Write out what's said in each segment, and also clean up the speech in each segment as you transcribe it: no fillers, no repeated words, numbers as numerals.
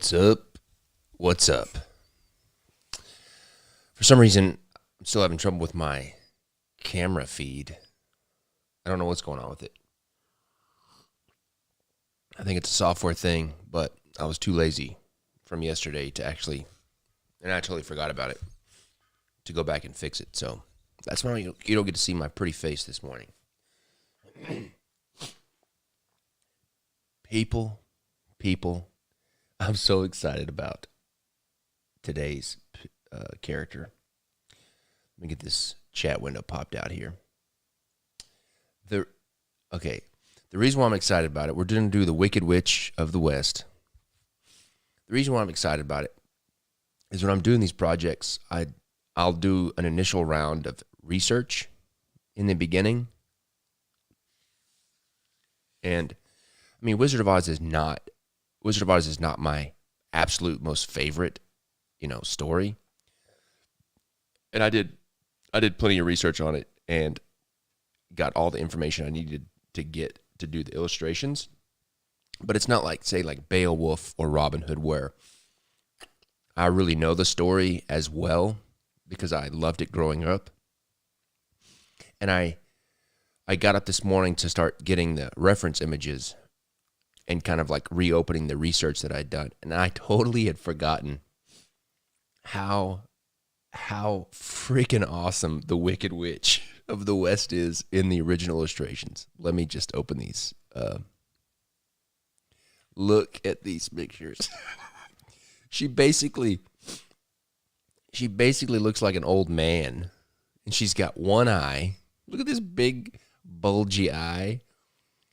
What's up? What's up? For some reason, I'm still having trouble with my camera feed. I don't know what's going on with it. I think it's a software thing, but I was too lazy from yesterday to actually, and I totally forgot about it, to go back and fix it. So that's why you don't get to see my pretty face this morning. People, I'm so excited about today's character. Let me get this chat window popped out here. The reason why I'm excited about it, we're going to do the Wicked Witch of the West. The reason why I'm excited about it is when I'm doing these projects, I'll do an initial round of research in the beginning. And I mean, Wizard of Oz is not my absolute most favorite, story. And I did plenty of research on it and got all the information I needed to get to do the illustrations. But it's not like, say, like Beowulf or Robin Hood, where I really know the story as well because I loved it growing up. And I got up this morning to start getting the reference images and kind of like reopening the research that I'd done. And I totally had forgotten how freaking awesome the Wicked Witch of the West is in the original illustrations. Let me just open these. Look at these pictures. She basically looks like an old man, and she's got one eye. Look at this big bulgy eye,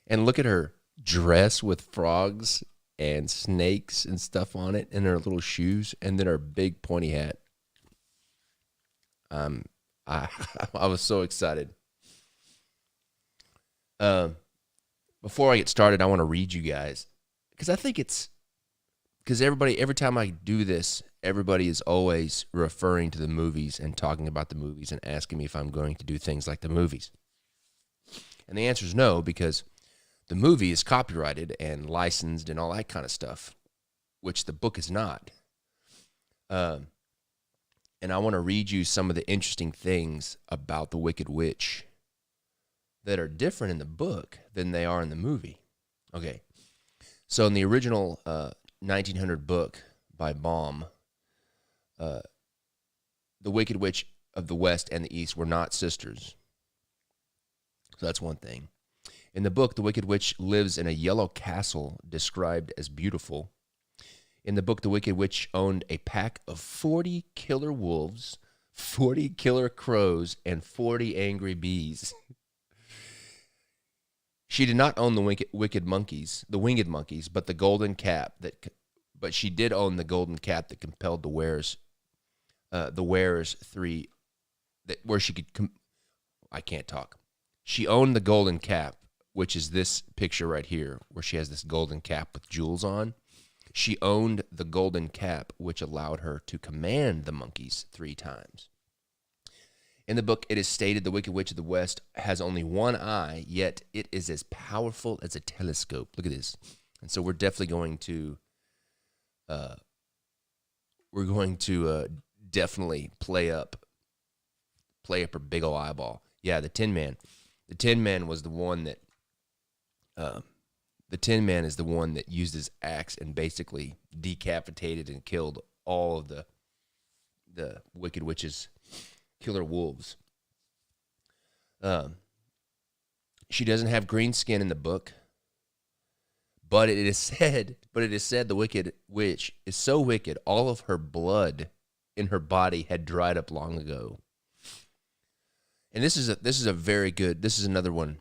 and look at her dress with frogs and snakes and stuff on it, and her little shoes, and then her big pointy hat. I was so excited. Before I get started, I want to read you guys, because I think because every time I do this, everybody is always referring to the movies and talking about the movies and asking me if I'm going to do things like the movies. And the answer is no, because the movie is copyrighted and licensed and all that kind of stuff, which the book is not. And I want to read you some of the interesting things about the Wicked Witch that are different in the book than they are in the movie. Okay, so in the original 1900 book by Baum, the Wicked Witch of the West and the East were not sisters. So that's one thing. In the book, the Wicked Witch lives in a yellow castle described as beautiful. In the book, the Wicked Witch owned a pack of 40 killer wolves, 40 killer crows, and 40 angry bees. She did not own the winged monkeys, but the golden cap but she did own the golden cap that compelled the wearers three, where she could. I can't talk. She owned the golden cap, which is this picture right here, where she has this golden cap with jewels on. She owned the golden cap, which allowed her to command the monkeys 3 times. In the book, it is stated the Wicked Witch of the West has only one eye, yet it is as powerful as a telescope. Look at this. And so we're definitely going to, definitely play up her big ol' eyeball. Yeah, the Tin Man. The Tin Man was the one that, the Tin Man is the one that used his axe and basically decapitated and killed all of the Wicked Witch's killer wolves. She doesn't have green skin in the book, but it is said the Wicked Witch is so wicked, all of her blood in her body had dried up long ago. And this is another one.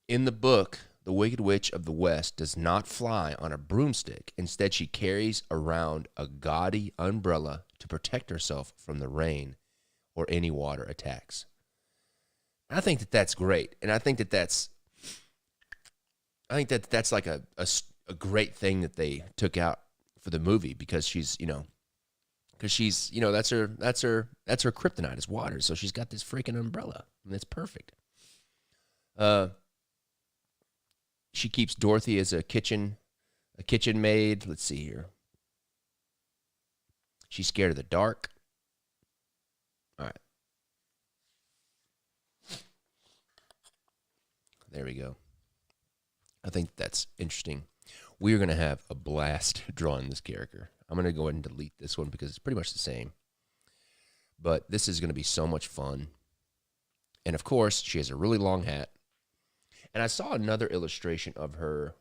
In the book, the Wicked Witch of the West does not fly on a broomstick. Instead, she carries around a gaudy umbrella to protect herself from the rain or any water attacks. I think that's great, and I think that's like a great thing that they took out for the movie, because she's that's her kryptonite is water, so she's got this freaking umbrella, and it's perfect. She keeps Dorothy as a kitchen maid. Let's see here. She's scared of the dark. All right. There we go. I think that's interesting. We are going to have a blast drawing this character. I'm going to go ahead and delete this one because it's pretty much the same. But this is going to be so much fun. And of course, she has a really long hat. And I saw another illustration of her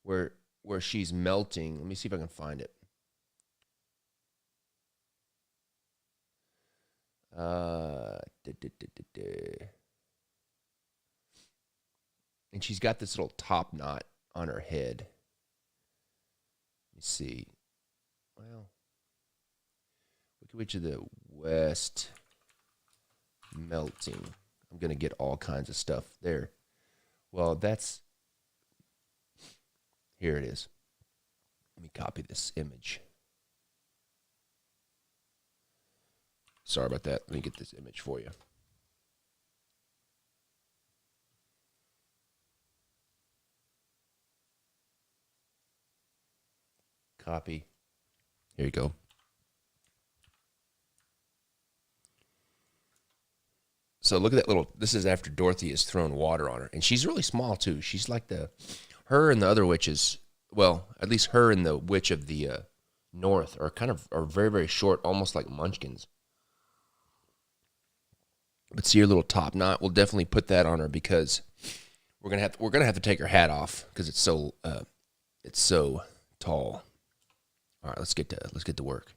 where she's melting. Let me see if I can find it. And she's got this little top knot on her head. Let me see. Well, Wicked Witch of the West melting. I'm going to get all kinds of stuff there. Well, that's... Here it is. Let me copy this image. Sorry about that. Let me get this image for you. Copy. Here you go. So look at that little, this is after Dorothy has thrown water on her. And she's really small too. She's like her and the other witches, well, at least her and the witch of the north are very, very short, almost like munchkins. But see her little top knot? We'll definitely put that on her because we're gonna have to take her hat off because it's so tall. All right, let's get to work.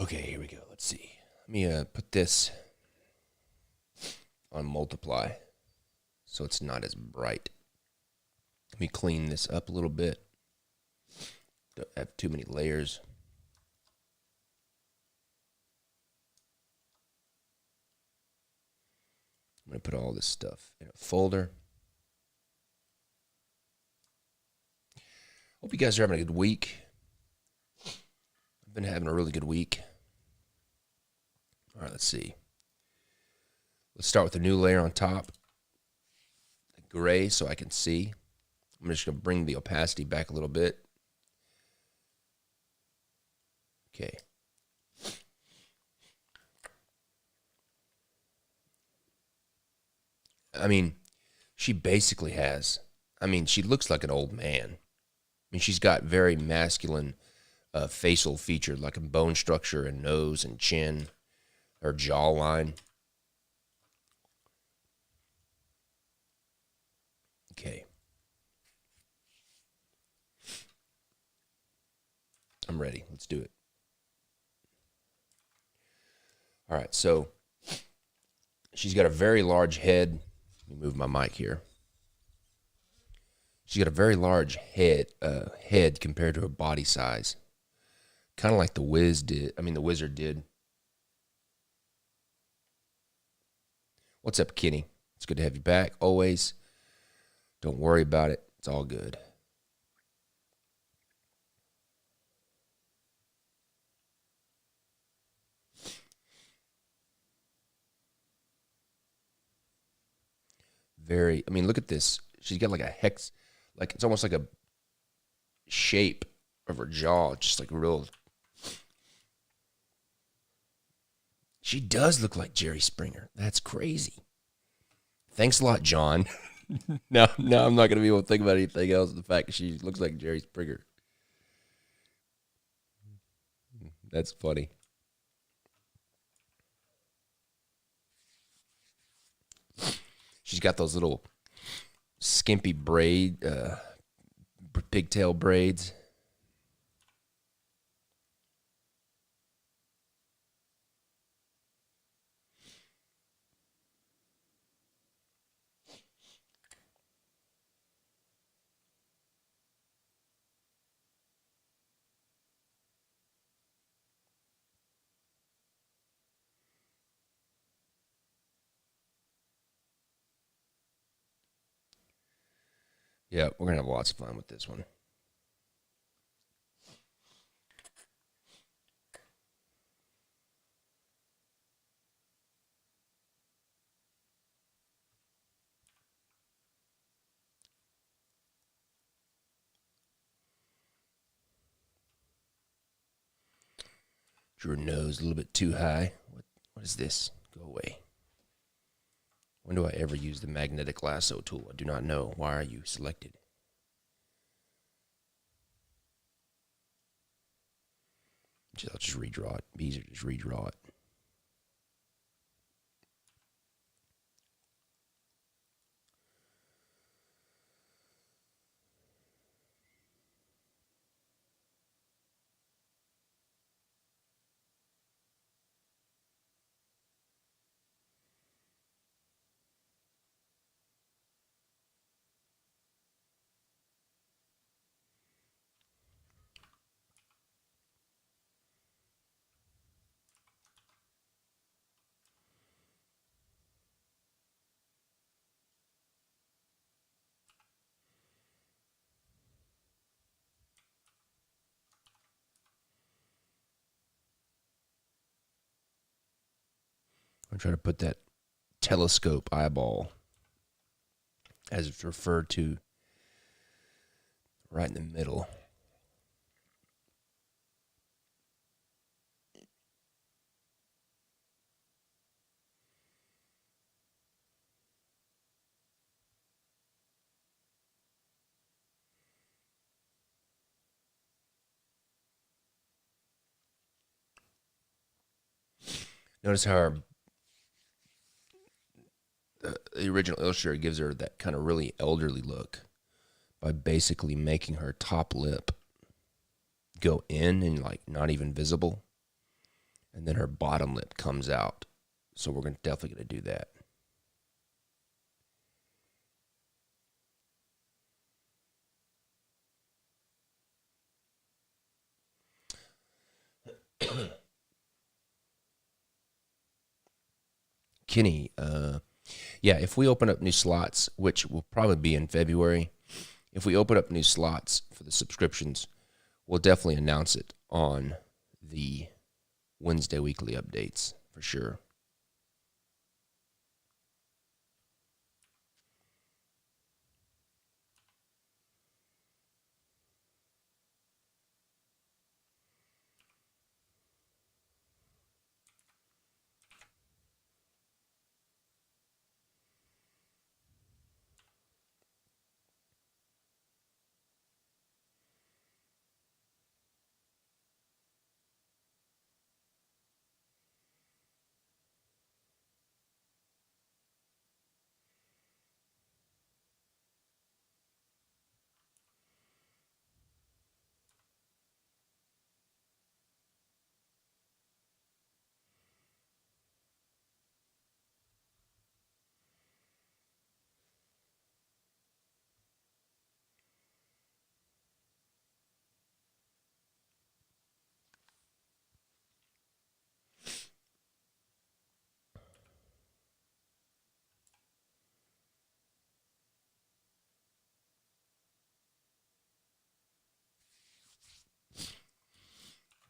Okay, here we go. Let's see. Let me put this on multiply so it's not as bright. Let me clean this up a little bit. Don't have too many layers. I'm going to put all this stuff in a folder. Hope you guys are having a good week. I've been having a really good week. All right, let's see. Let's start with a new layer on top. Gray so I can see. I'm just going to bring the opacity back a little bit. Okay. I mean, she basically has, she looks like an old man. She's got very masculine facial features, like a bone structure and nose and chin, her jawline. Okay. I'm ready. Let's do it. All right, so she's got a very large head. Let me move my mic here. She's got a very large head compared to her body size. Kind of like the Wizard did. What's up, Kenny? It's good to have you back, always. Don't worry about it. It's all good. Look at this. She's got like a hex, like it's almost like a shape of her jaw, just like real. She does look like Jerry Springer. That's crazy. Thanks a lot, John. No, I'm not going to be able to think about anything else than the fact that she looks like Jerry Springer. That's funny. She's got those little skimpy pigtail braids. Yeah, we're going to have lots of fun with this one. Your nose a little bit too high. What is this? Go away. When do I ever use the magnetic lasso tool? I do not know. Why are you selected? I'll just redraw it. Be easier to just redraw it. I'm trying to put that telescope eyeball, as it's referred to, right in the middle. Notice how the original illustrator gives her that kind of really elderly look by basically making her top lip go in and like not even visible, and then her bottom lip comes out. So we're definitely going to do that. Kenny, yeah, if we open up new slots, which will probably be in February, if we open up new slots for the subscriptions, we'll definitely announce it on the Wednesday weekly updates for sure.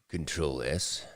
Control S.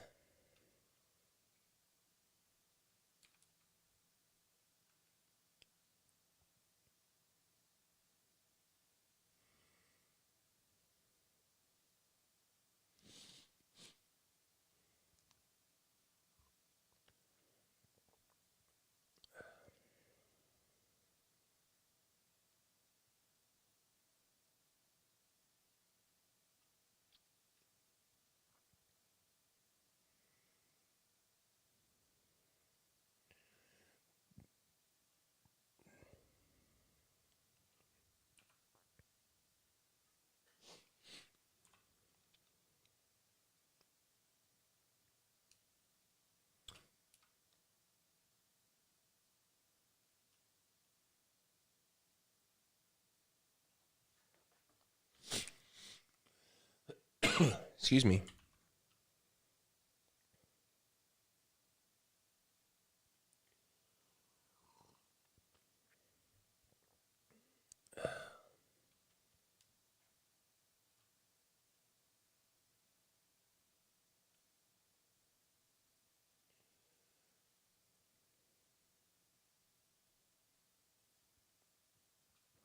Excuse me.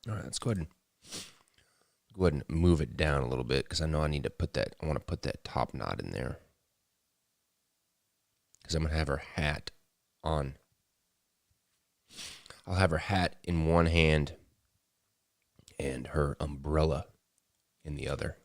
All right, let's go ahead and move it down a little bit because I know I need to put that. I want to put that top knot in there. because I'm gonna have her hat on. I'll have her hat in one hand and her umbrella in the other.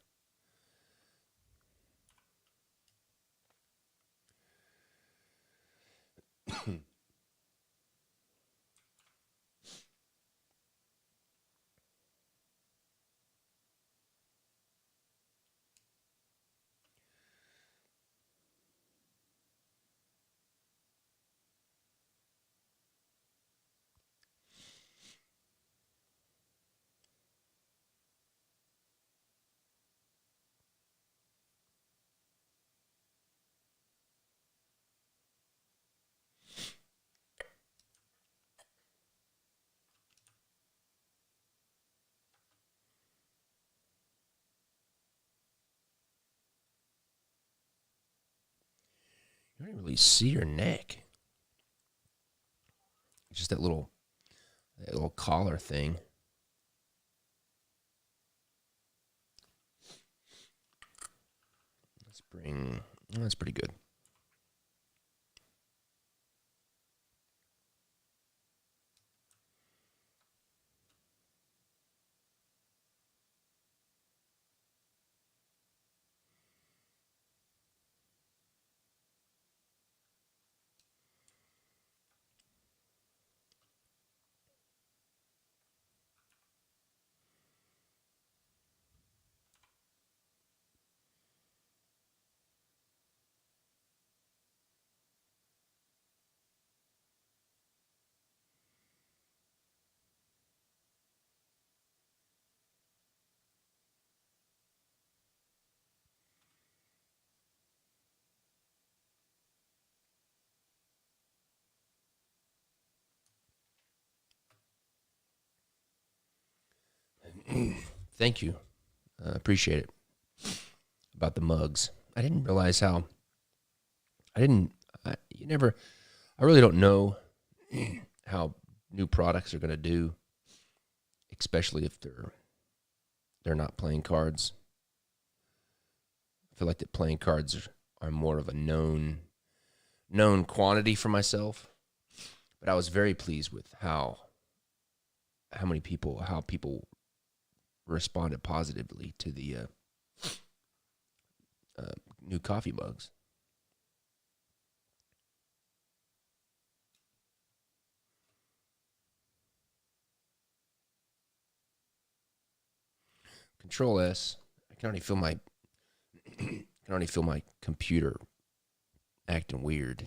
You don't really see her neck. Just that little collar thing. That's pretty good. Thank you. Appreciate it. About the mugs. I didn't realize how. I didn't. You never. I really don't know how new products are going to do, especially if they're not playing cards. I feel like that playing cards are more of a known quantity for myself. But I was very pleased with how people responded positively to the new coffee mugs. Control S. I can already feel my can already feel my computer acting weird.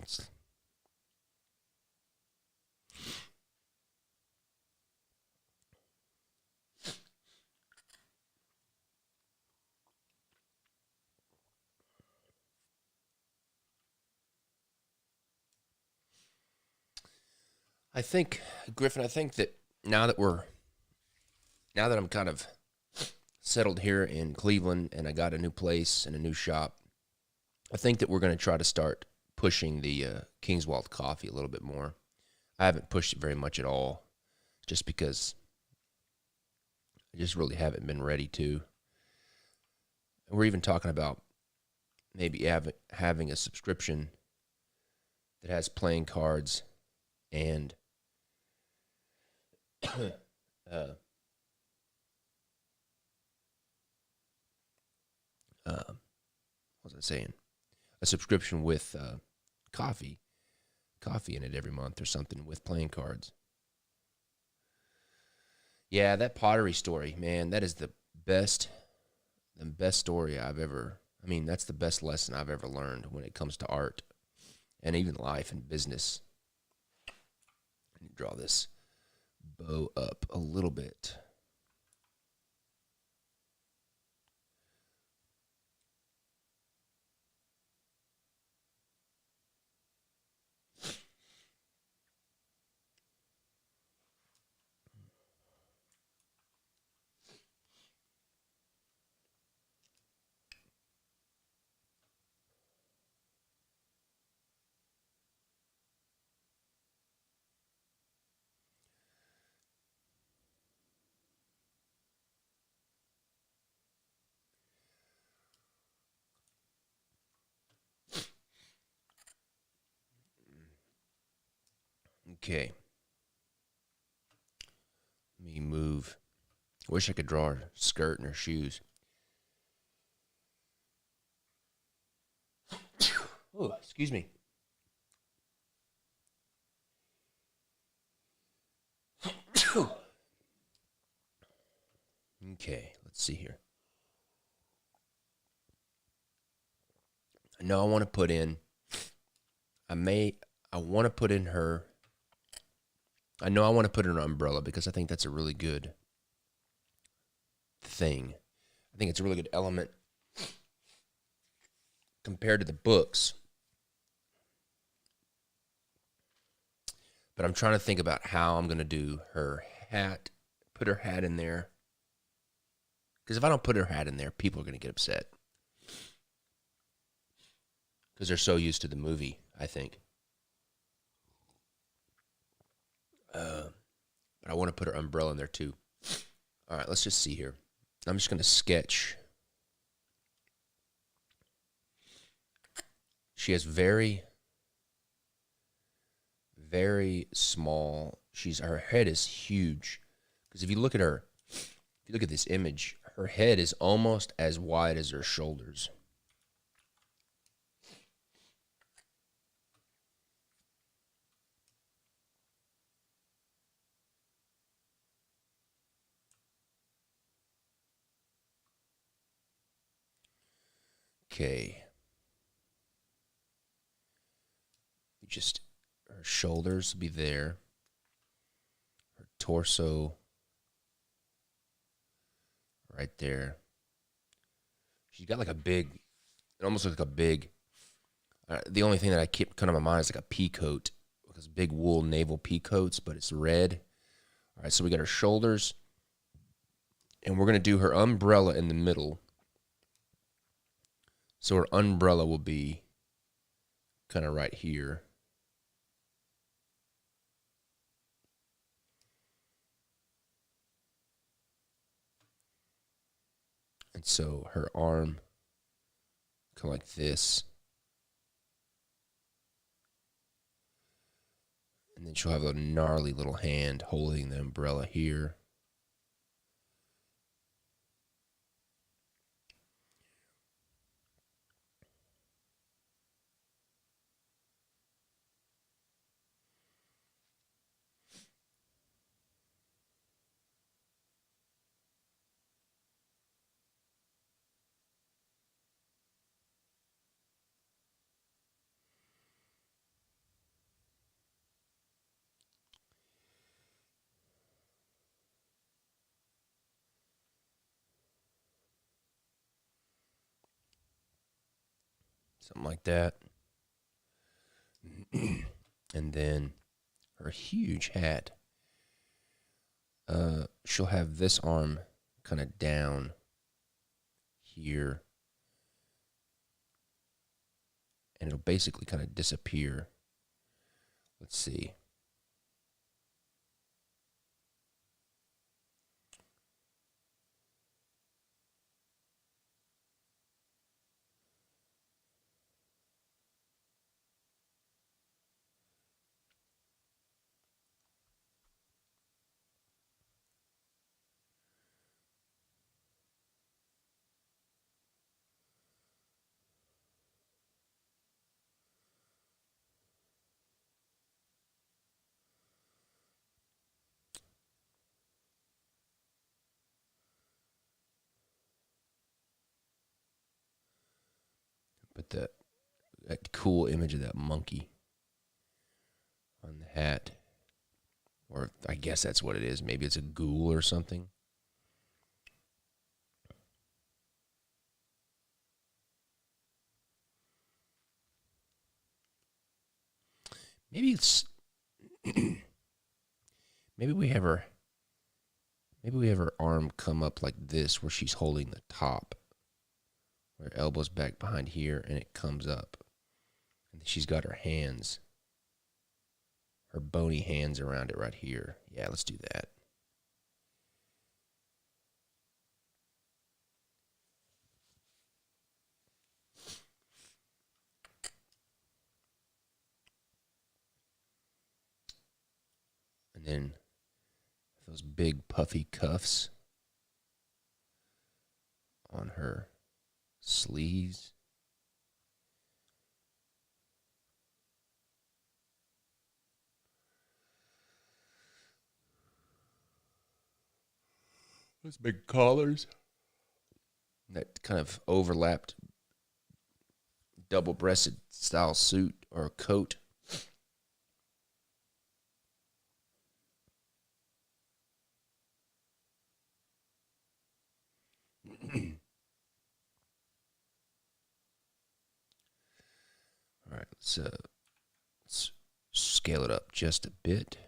I think, Griffin. I think that now that we're now that I'm kind of settled here in Cleveland and I got a new place and a new shop, I think that we're going to try to start pushing the Kingswald coffee a little bit more. I haven't pushed it very much at all, just because I just really haven't been ready to. And we're even talking about maybe having a subscription that has playing cards and uh, what was I saying? A subscription with coffee, coffee in it every month or something with playing cards. Yeah, that pottery story, man, that is best, the best story I've ever. I mean, that's the best lesson I've ever learned when it comes to art and even life and business. Let me draw this bow up a little bit. Okay. Let me move. Wish I could draw her skirt and her shoes. Oh, excuse me. Okay, let's see here. I know I want to put in. I want to put in her. I know I want to put in an umbrella because I think that's a really good thing. I think it's a really good element compared to the books. But I'm trying to think about how I'm going to do her hat, put her hat in there. Because if I don't put her hat in there, people are going to get upset. Because they're so used to the movie, I think. But I want to put her umbrella in there too. All right, let's just see here. I'm just going to sketch. She has very, very small. Her head is huge. Because if you look at her, if you look at this image, her head is almost as wide as her shoulders. Okay. Just her shoulders will be there. Her torso right there. She's got like a big, it almost looks like a big, the only thing that I keep kind of in my mind is like a pea coat, because big wool naval pea coats, but it's red. All right, so we got her shoulders, and we're going to do her umbrella in the middle. So her umbrella will be kind of right here. And so her arm, kind of like this. And then she'll have a gnarly little hand holding the umbrella here. Something like that. And then her huge hat. She'll have this arm kind of down here. And it'll basically kind of disappear. Let's see. Put that cool image of that monkey on the hat. Or I guess that's what it is. Maybe it's a ghoul or something. Maybe it's maybe we have her arm come up like this where she's holding the top. Her elbow's back behind here and it comes up. And she's got her hands, her bony hands around it right here. Yeah, let's do that. And then those big puffy cuffs on her sleeves. Those big collars. That kind of overlapped double-breasted style suit or coat. All right, let's scale it up just a bit.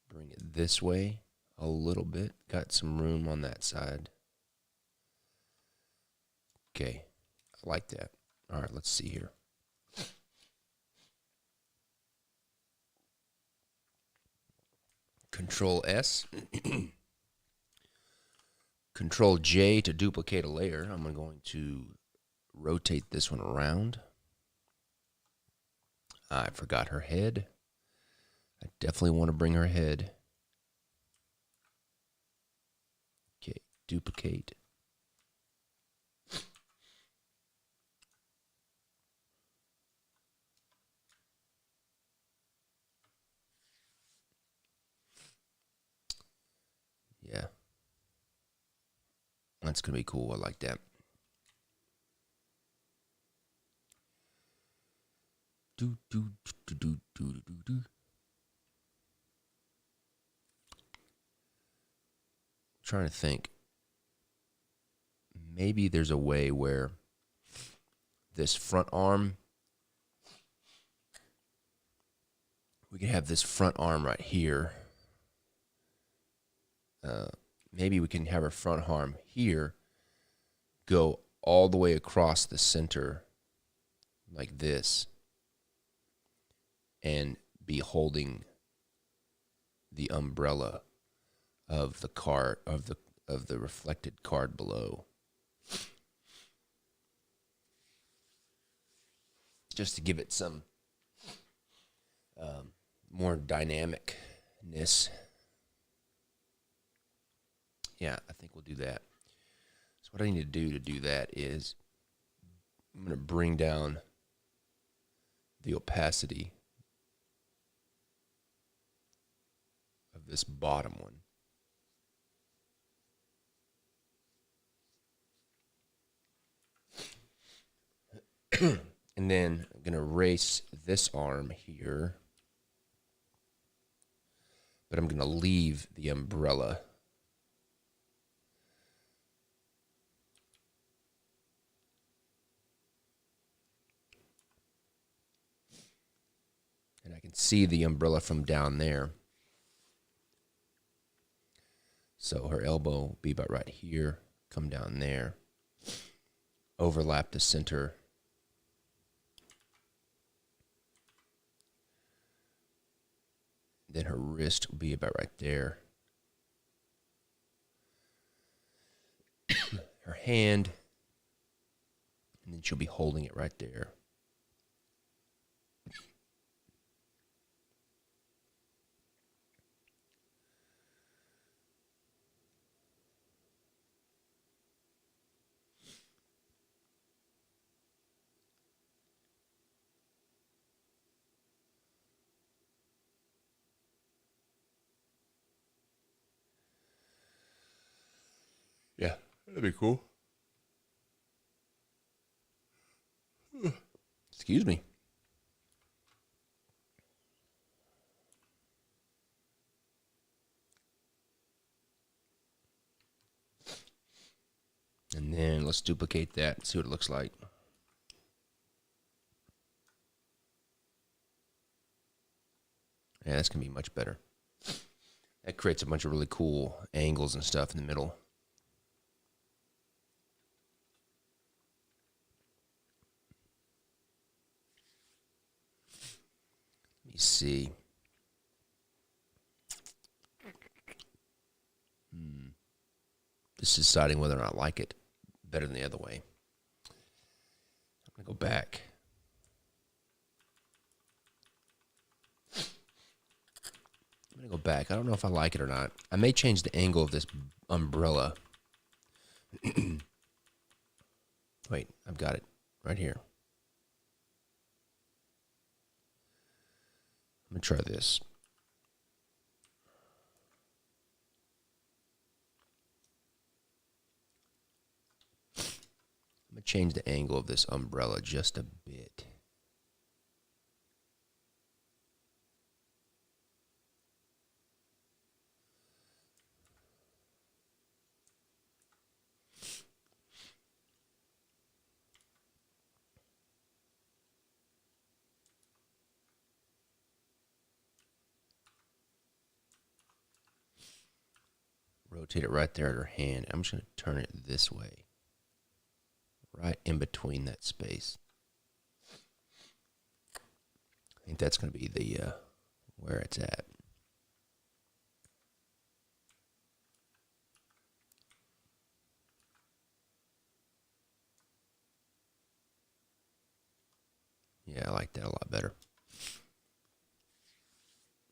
Bring it this way a little bit. Got some room on that side. Okay, I like that. All right, let's see here. Control S. Control J to duplicate a layer. I'm going to rotate this one around. I forgot her head. I definitely want to bring her head. Okay, duplicate. Yeah. That's going to be cool. I like that. Trying to think. Maybe there's a way where this front arm, we can have this front arm right here. Maybe we can have her front arm here go all the way across the center like this and be holding the umbrella of the card of the reflected card below. Just to give it some more dynamicness. Yeah, I think we'll do that. So what I need to do that is I'm going to bring down the opacity of this bottom one. And then I'm going to erase this arm here. But I'm going to leave the umbrella. And I can see the umbrella from down there. So her elbow will be about right here. Come down there. Overlap the center. Then her wrist will be about right there. Her hand. And then she'll be holding it right there. Yeah, that'd be cool. Excuse me. And then let's duplicate that and see what it looks like. Yeah, that's going to be much better. That creates a bunch of really cool angles and stuff in the middle. Let me see. Just deciding whether or not I like it better than the other way. I'm going to go back. I'm going to go back. I don't know if I like it or not. I may change the angle of this umbrella. Wait, I've got it right here. I'm going to try this. I'm going to change the angle of this umbrella just a bit. Rotate it right there at her hand. I'm just going to turn it this way. Right in between that space. I think that's going to be the where it's at. Yeah, I like that a lot better.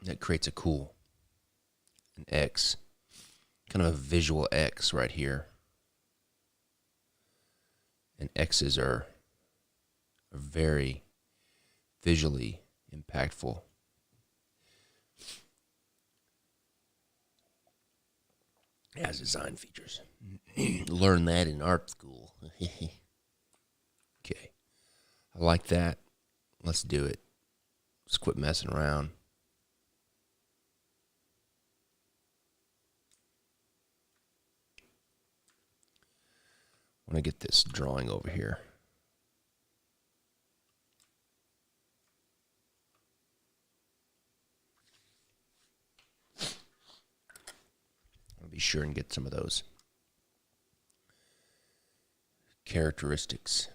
That creates an X, kind of a visual X right here. And X's are very visually impactful. As design features. Learn that in art school. Okay. I like that. Let's do it. Let's quit messing around. I want to get this drawing over here. I'll be sure and get some of those characteristics.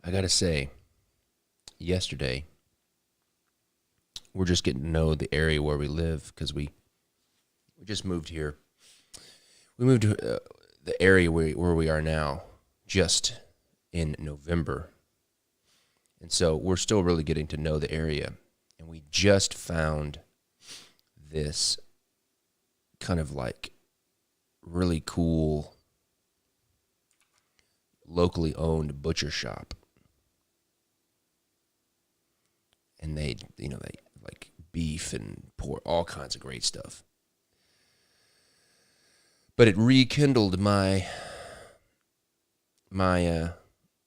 I got to say, yesterday, we're just getting to know the area where we live because we just moved here. We moved to the area where we are now just in November. And so we're still really getting to know the area. And we just found this kind of like really cool locally owned butcher shop. And they like beef and pork, all kinds of great stuff. But it rekindled my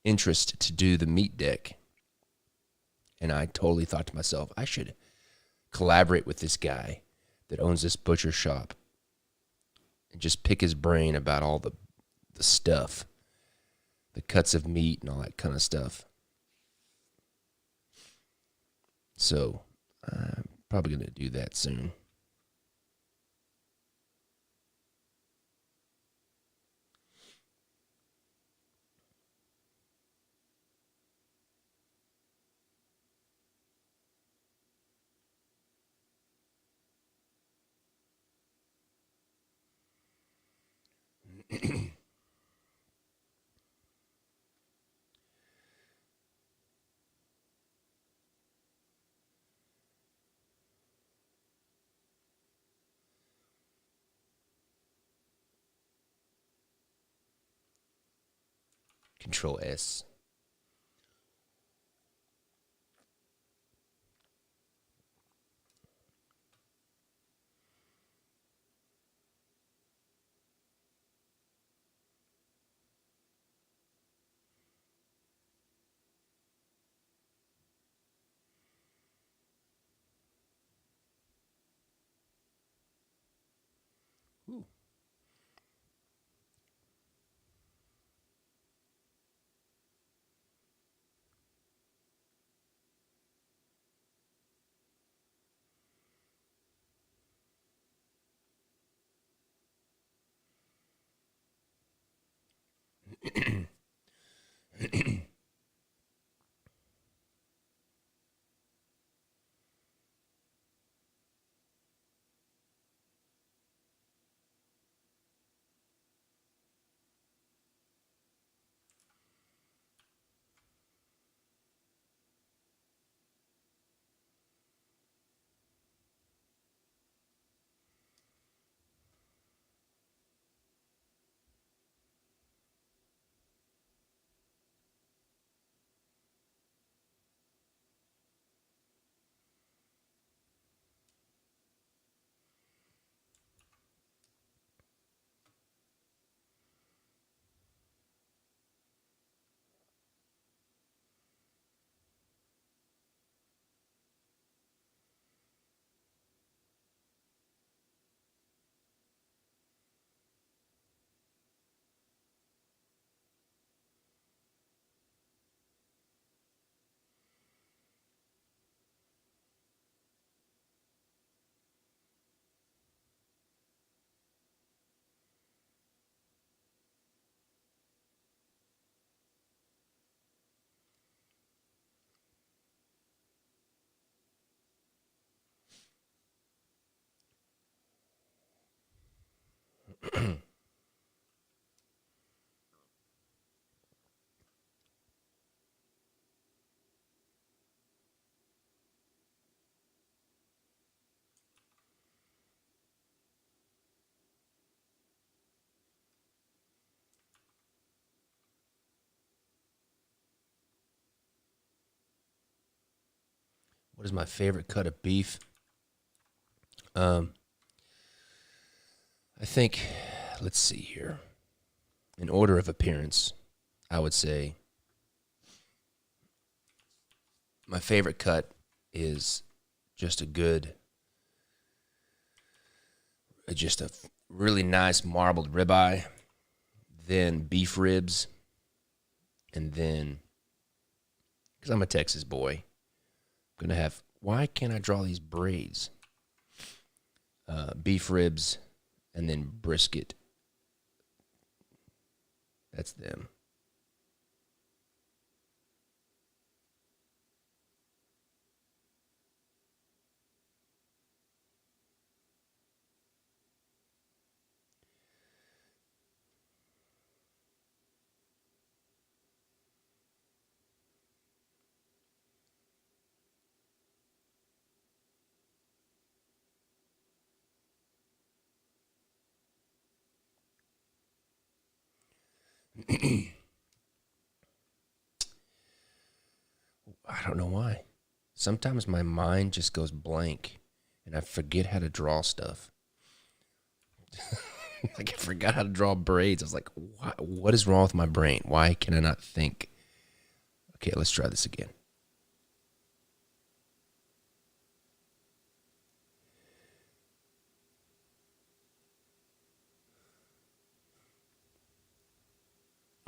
interest to do the meat deck. And I totally thought to myself, I should collaborate with this guy that owns this butcher shop and just pick his brain about all the stuff, the cuts of meat and all that kind of stuff. So I'm probably going to do that soon. Control S. Ooh. What is my favorite cut of beef? Um, I think, let's see here. In order of appearance, I would say my favorite cut is just a good, just a really nice marbled ribeye, then beef ribs, and then, because I'm a Texas boy, I'm going to have, why can't I draw these braids? Beef ribs, and then brisket. That's them. I don't know why. Sometimes my mind just goes blank and I forget how to draw stuff. Like I forgot how to draw braids. I was like, what is wrong with my brain? Why can I not think? Okay, let's try this again.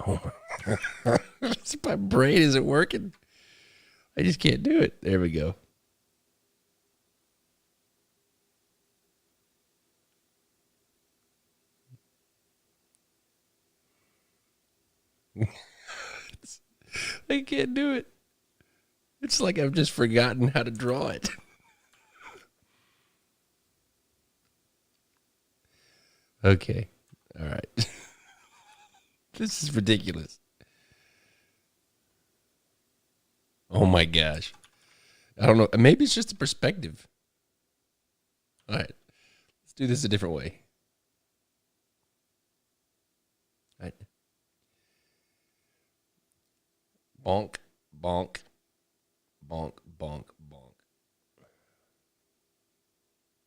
Oh my. My brain isn't working. I just can't do it. There we go. I can't do it. It's like I've just forgotten how to draw it. Okay. All right. This is ridiculous. Oh my gosh. I don't know. Maybe it's just a perspective. All right. Let's do this a different way. All right. Bonk, bonk, bonk, bonk, bonk.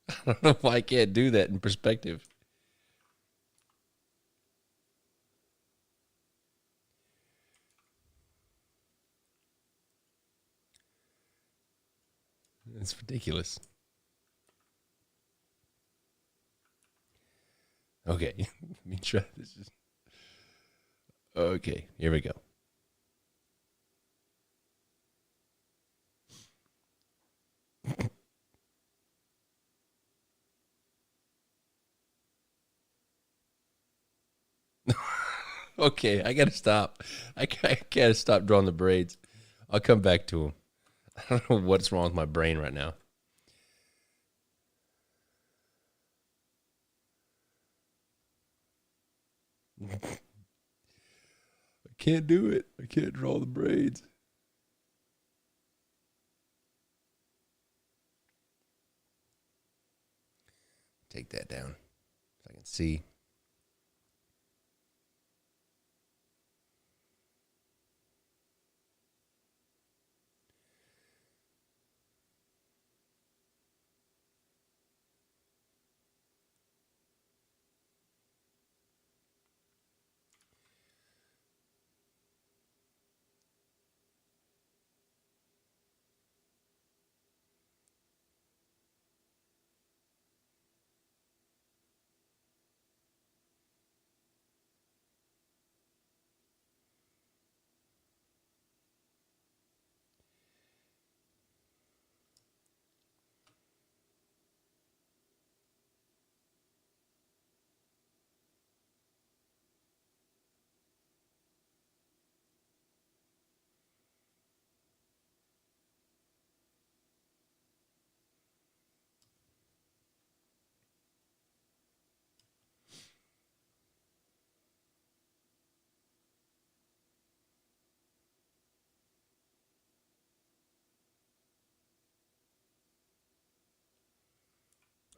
I don't know why I can't do that in perspective. It's ridiculous. Okay, let me try this. Okay, here we go. Okay, I gotta stop. I gotta stop drawing the braids. I'll come back to them. I don't know what's wrong with my brain right now. I can't do it. I can't draw the braids. Take that down so I can see.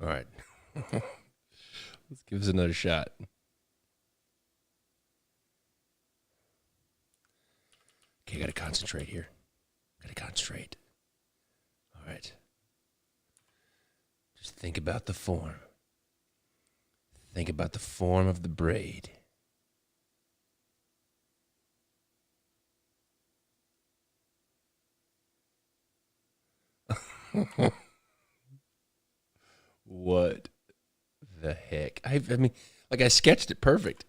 All right. Let's give this another shot. Okay, gotta concentrate here. Gotta concentrate. All right. Just think about the form. Think about the form of the braid. What the heck? I mean, like I sketched it perfect.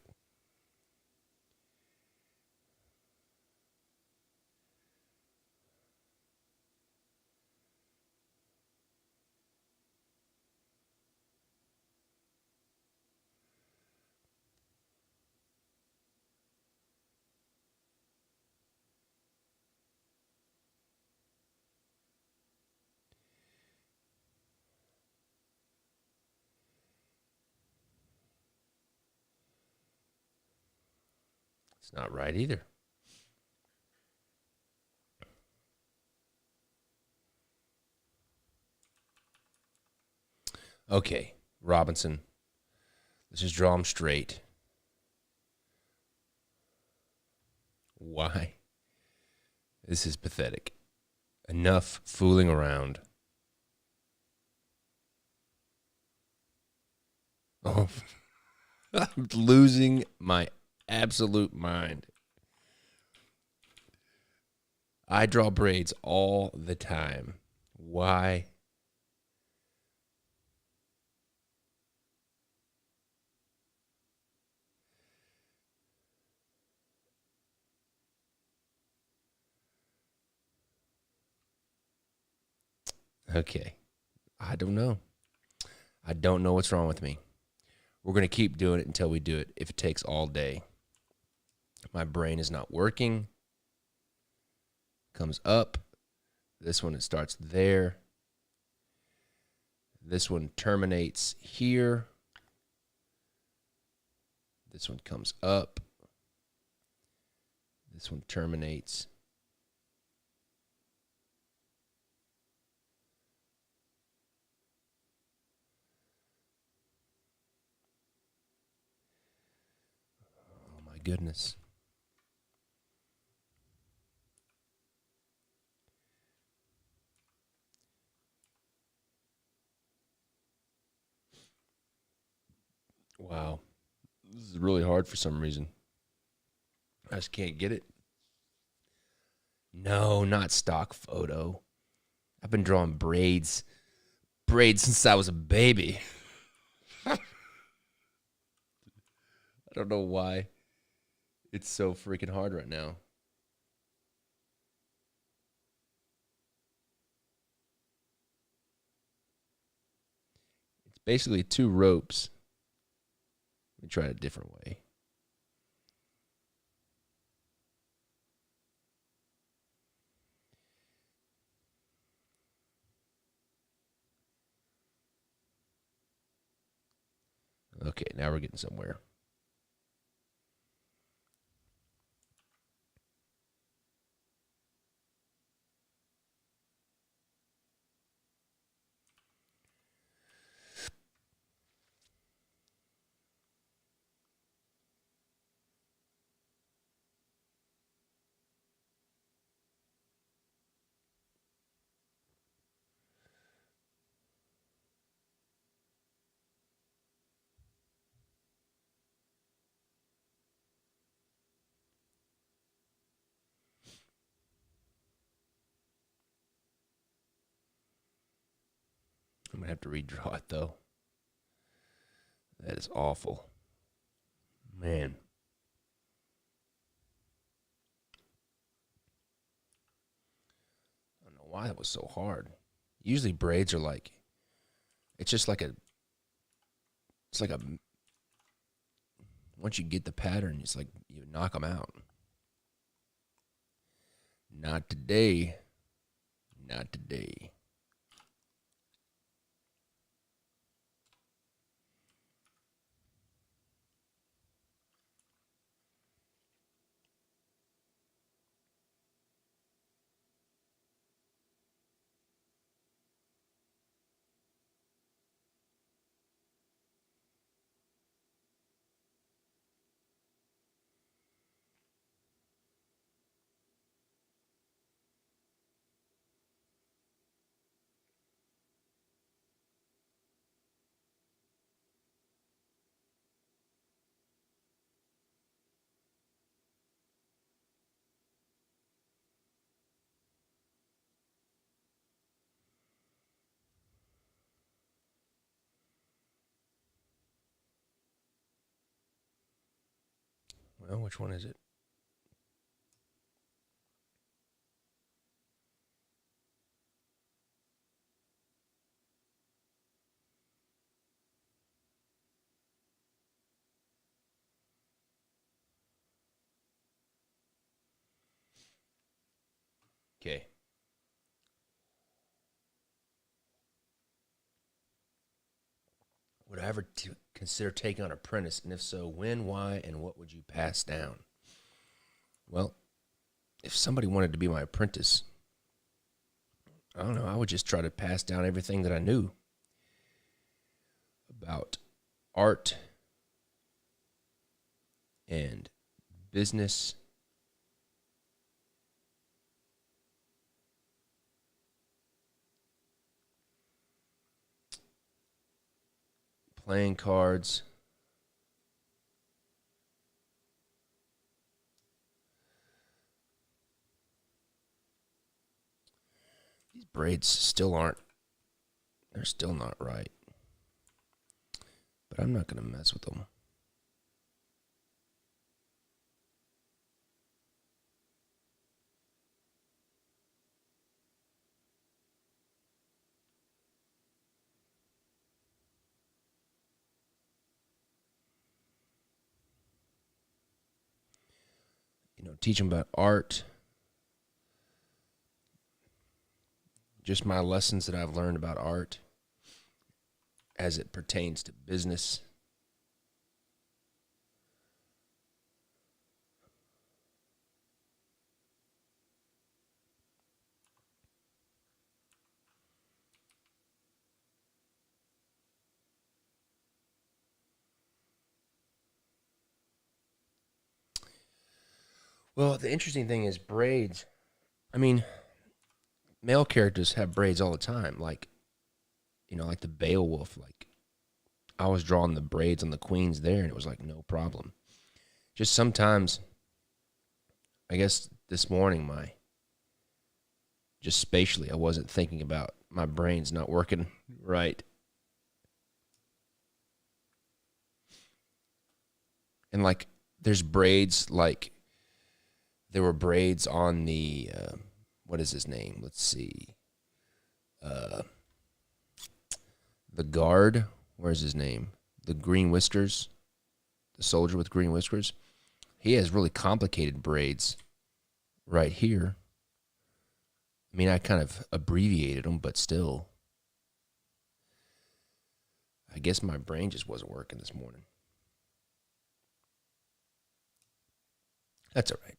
It's not right either. Okay, Robinson. Let's just draw them straight. Why? This is pathetic. Enough fooling around. Oh, I'm losing my absolute mind. I draw braids all the time. Why? Okay. I don't know. I don't know what's wrong with me. We're going to keep doing it until we do it, if it takes all day. My brain is not working. Comes up. This one, it starts there. This one terminates here. This one comes up. This one terminates. Oh my goodness. Wow. This is really hard for some reason. I just can't get it. No, not stock photo. I've been drawing braids since I was a baby. I don't know why it's so freaking hard right now. It's basically two ropes. Let me try it a different way. Okay, now we're getting somewhere. I'm going to have to redraw it, though. That is awful. Man. I don't know why that was so hard. Usually braids are like, it's just like a, it's like a, once you get the pattern, it's like you knock them out. Not today. Not today. Well, which one is it? Okay. Would I ever consider taking on an apprentice? And if so, when, why, and what would you pass down? Well, if somebody wanted to be my apprentice, I don't know, I would just try to pass down everything that I knew about art and business. Playing cards. These braids still aren't, they're still not right. But I'm not going to mess with them. You know, teach them about art. Just my lessons that I've learned about art as it pertains to business. Well, the interesting thing is braids. I mean, male characters have braids all the time, like, you know, like the Beowulf. Like, I was drawing the braids on the queens there, and it was like no problem. Just sometimes, I guess this morning, just spatially, I wasn't thinking about my brain's not working right. And like, there's braids, like, there were braids on the, what is his name? Let's see. Uh, the guard, where's his name? The green whiskers, the soldier with green whiskers. He has really complicated braids right here. I mean, I kind of abbreviated them, but still. I guess my brain just wasn't working this morning. That's all right.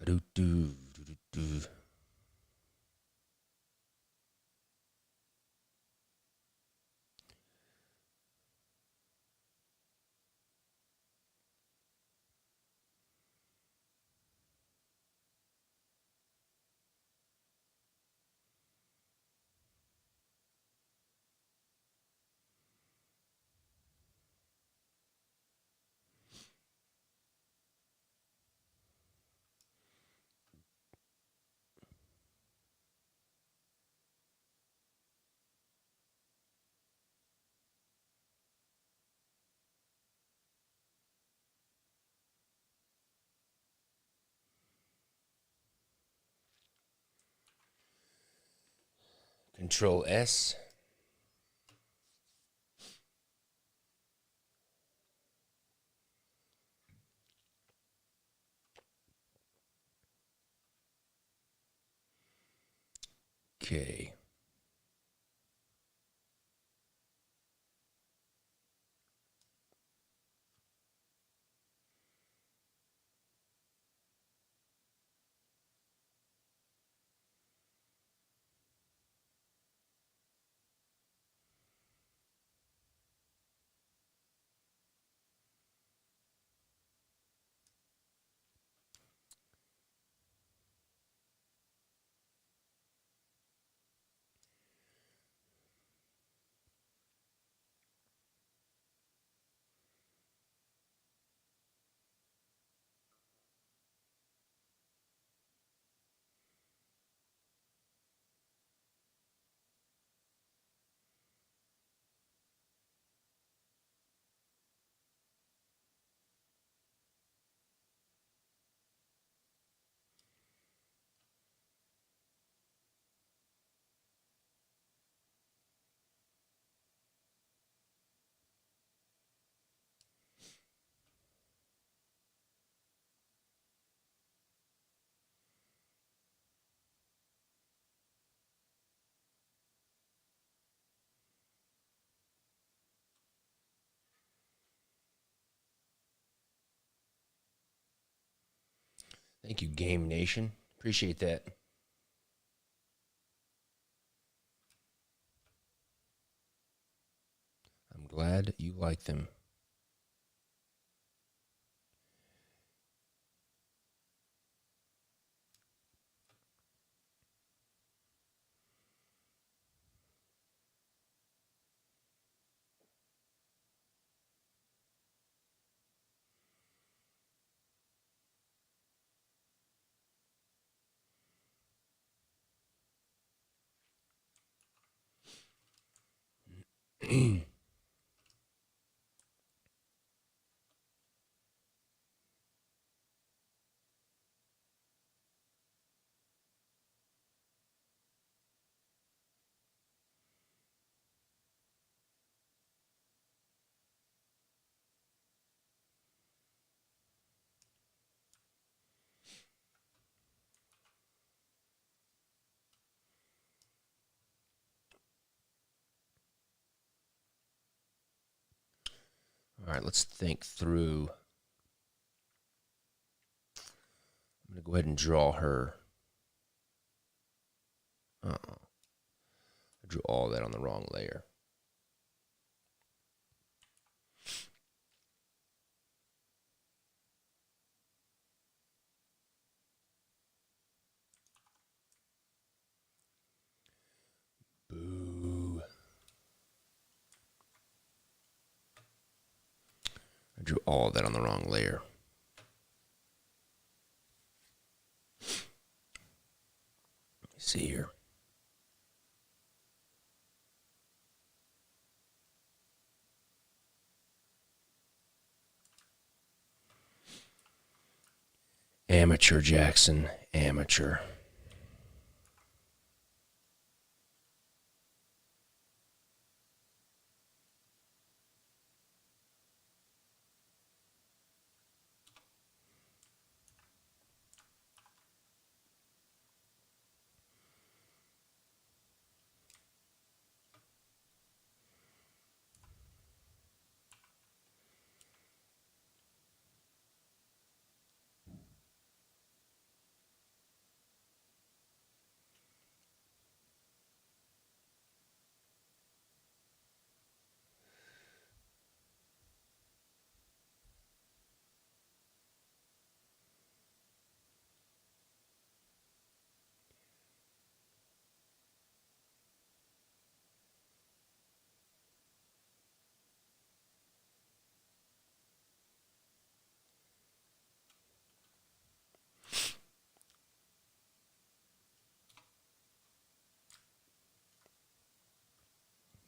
Do, do, do, do. Control S. Okay. Thank you, Game Nation. Appreciate that. I'm glad you like them. let's think through. I'm going to go ahead and draw her. I drew all that on the wrong layer. Boo. I drew all that on the wrong layer. Let me see here. Amateur, Jackson. Amateur.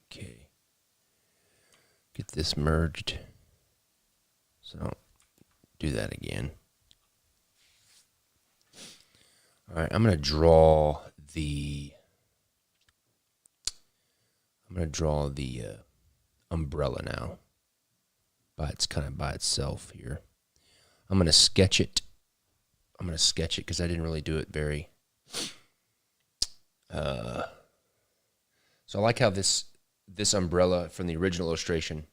Okay. Get this merged. So don't do that again. All right, I'm going to draw the umbrella now. It's kind of by itself here. I'm going to sketch it. Because I didn't really do it very. So I like how this umbrella from the original illustration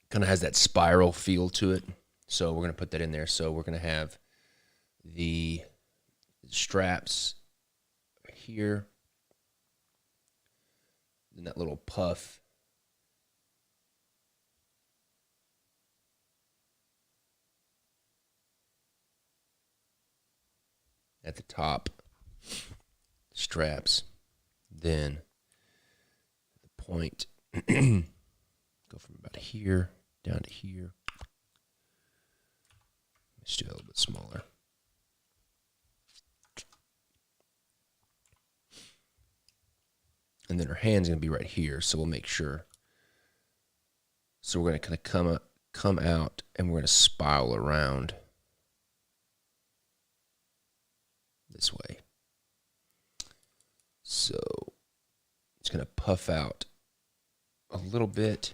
kind of has that spiral feel to it. So we're going to put that in there. So we're going to have the straps here, and that little puff at the top, straps, then the point, go from about here down to here. Let's do it a little bit smaller. And then her hand's going to be right here, so we'll make sure. So we're going to kind of come out, and we're going to spiral around this way. So it's going to puff out a little bit.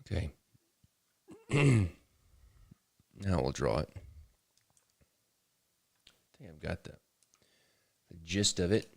Okay. Now we'll draw it. I think I've got the gist of it.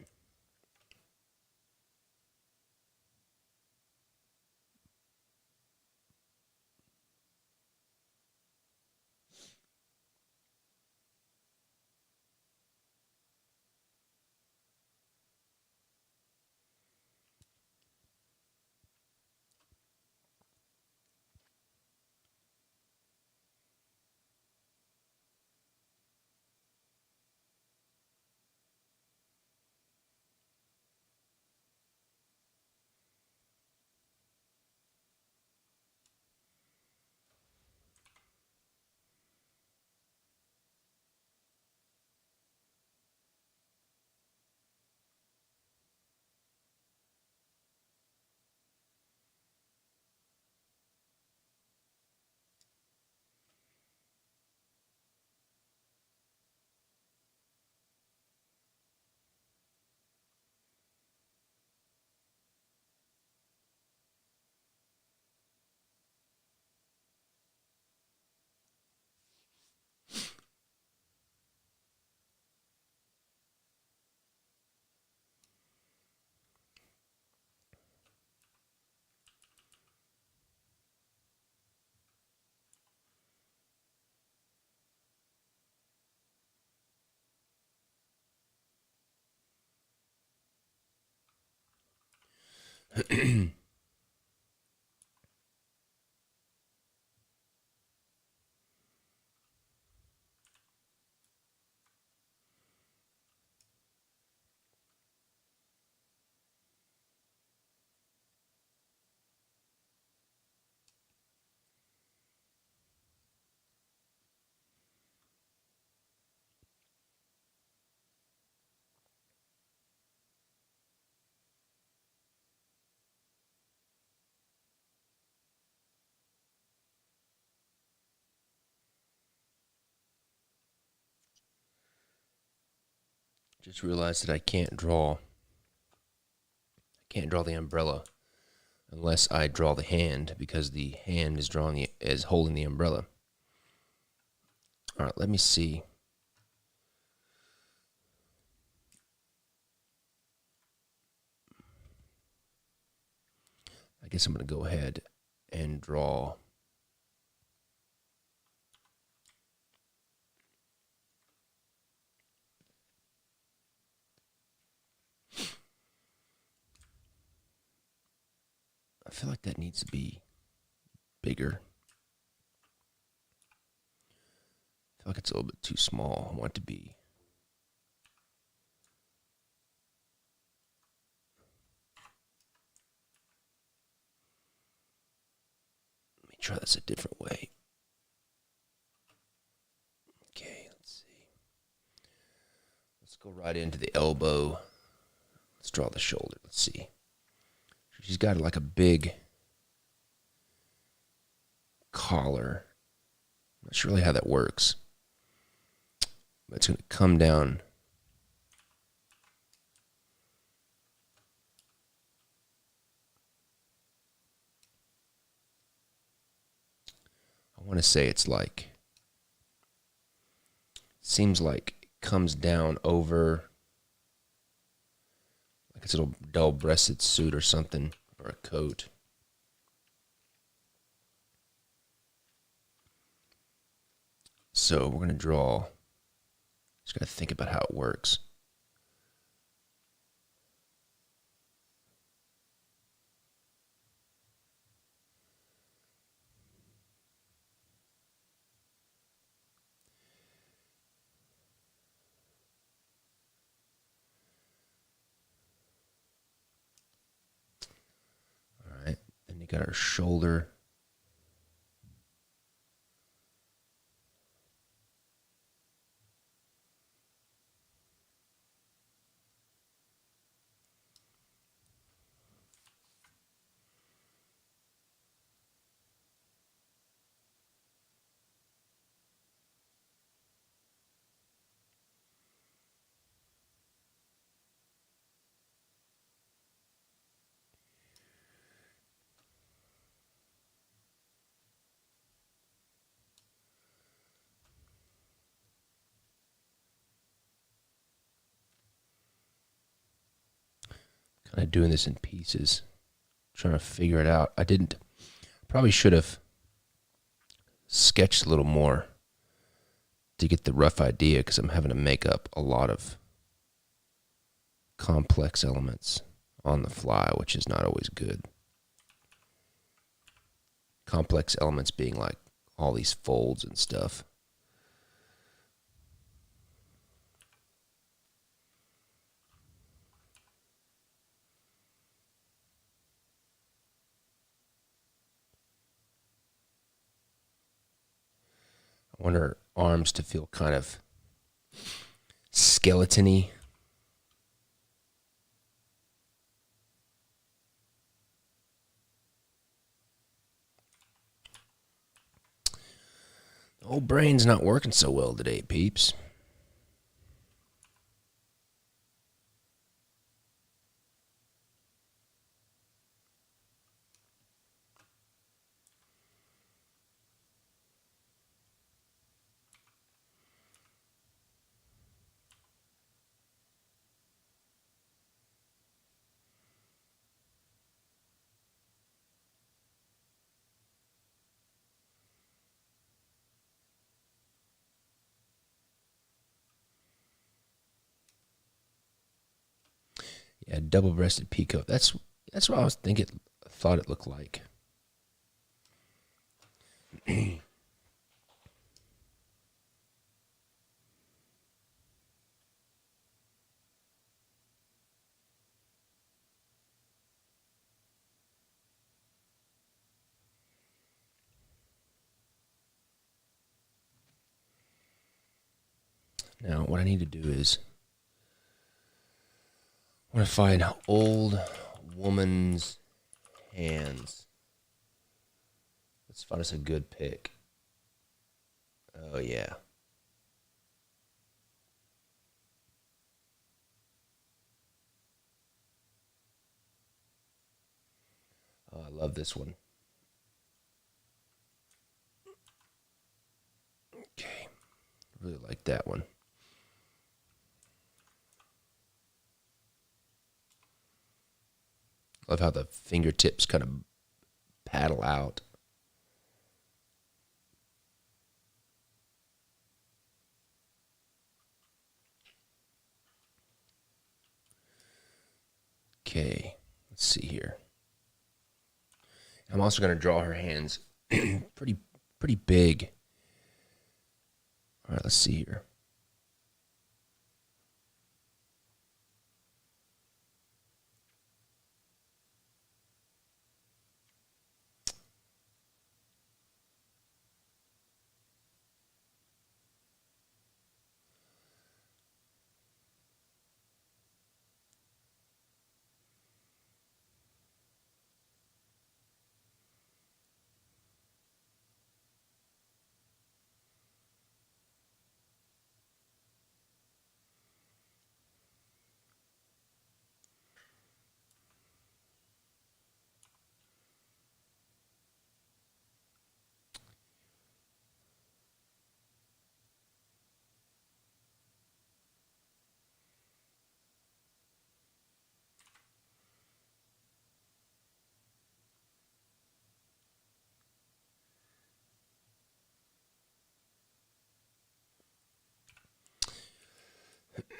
Just realized that I can't draw. Can't draw the umbrella unless I draw the hand, because the hand is holding the umbrella. All right, let me see. I guess I'm going to go ahead and draw. I feel like that needs to be bigger. I feel like it's a little bit too small. I want it to be. Let me try this a different way. Okay, let's see. Let's go right into the elbow. Let's draw the shoulder. Let's see. She's got like a big collar. I'm not sure really how that works. But it's going to come down. I want to say it's like, seems like it comes down over, like it's a little double-breasted suit or something, or a coat. So we're going to draw. Just got to think about how it works. All right. Then you got our shoulder. Kind of doing this in pieces, trying to figure it out. Probably should have sketched a little more to get the rough idea, because I'm having to make up a lot of complex elements on the fly, which is not always good. Complex elements being like all these folds and stuff. I want her arms to feel kind of skeleton-y. The old brain's not working so well today, peeps. Yeah, double-breasted peacoat. That's That's what I was thinking. Thought it looked like. Now, what I need to do is I want to find old woman's hands. Let's find us a good pick. Oh, yeah. Oh, I love this one. Okay. Really like that one. Love how the fingertips kind of paddle out. Okay, let's see here. I'm also going to draw her hands pretty big. All right, let's see here.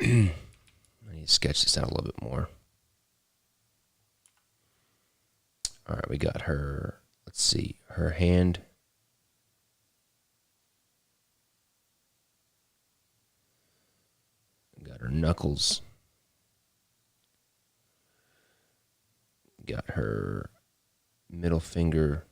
I need to sketch this out a little bit more. All right, we got her. Let's see. Her hand. Got her knuckles. Got her middle finger.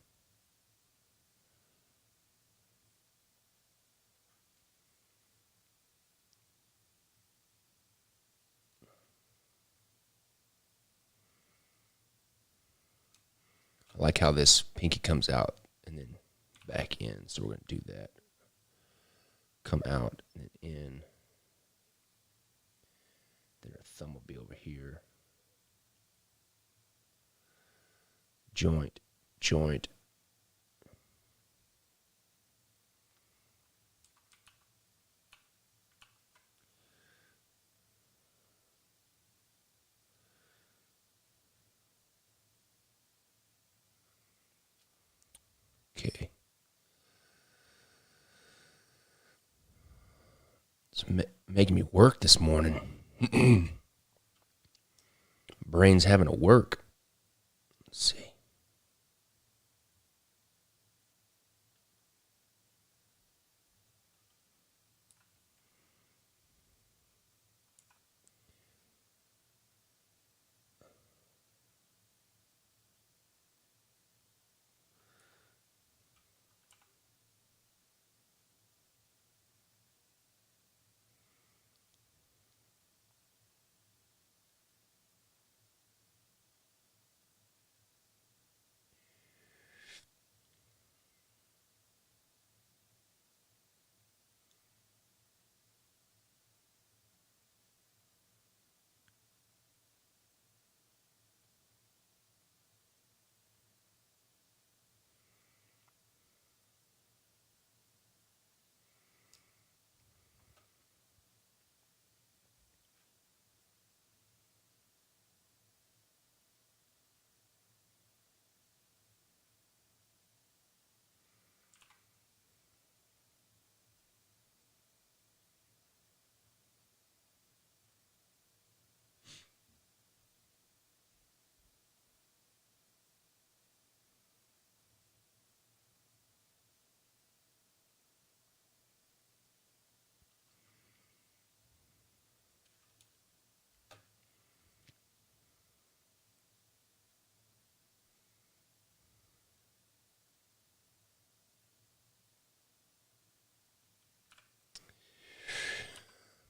I like how this pinky comes out and then back in. So we're going to do that. Come out and then in. Then her thumb will be over here. Joint, joint. Okay. It's making me work this morning. Brain's having to work. Let's see.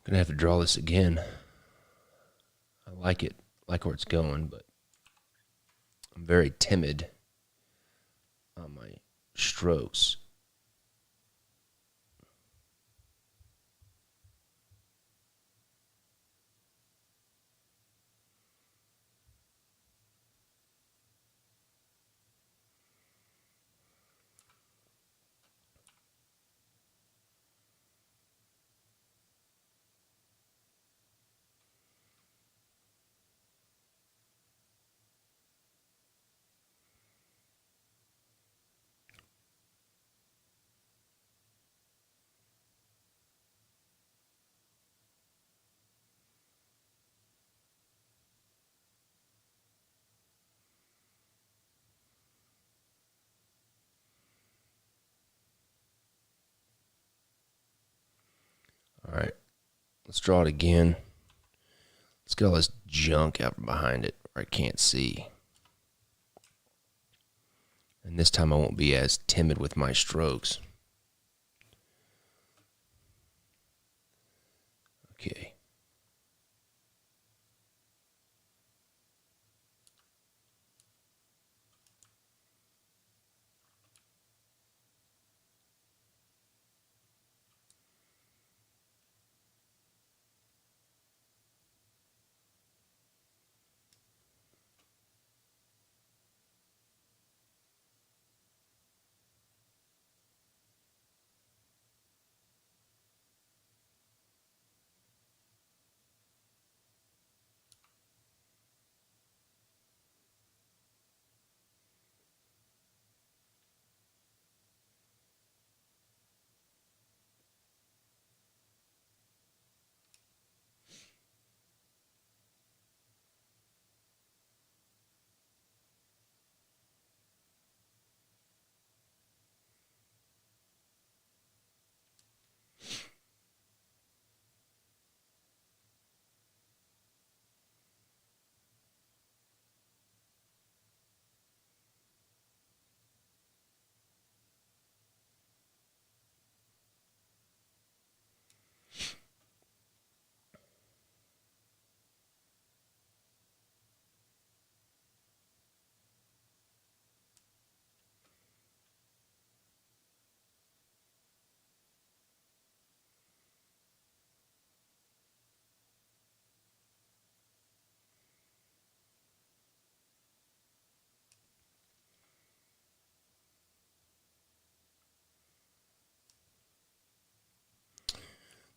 Gonna have to draw this again. I like it, like where it's going, but I'm very timid on my strokes. All right, let's draw it again. Let's get all this junk out from behind it where I can't see. And this time I won't be as timid with my strokes. Okay.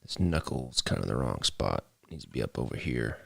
This knuckle's kind of the wrong spot. It needs to be up over here.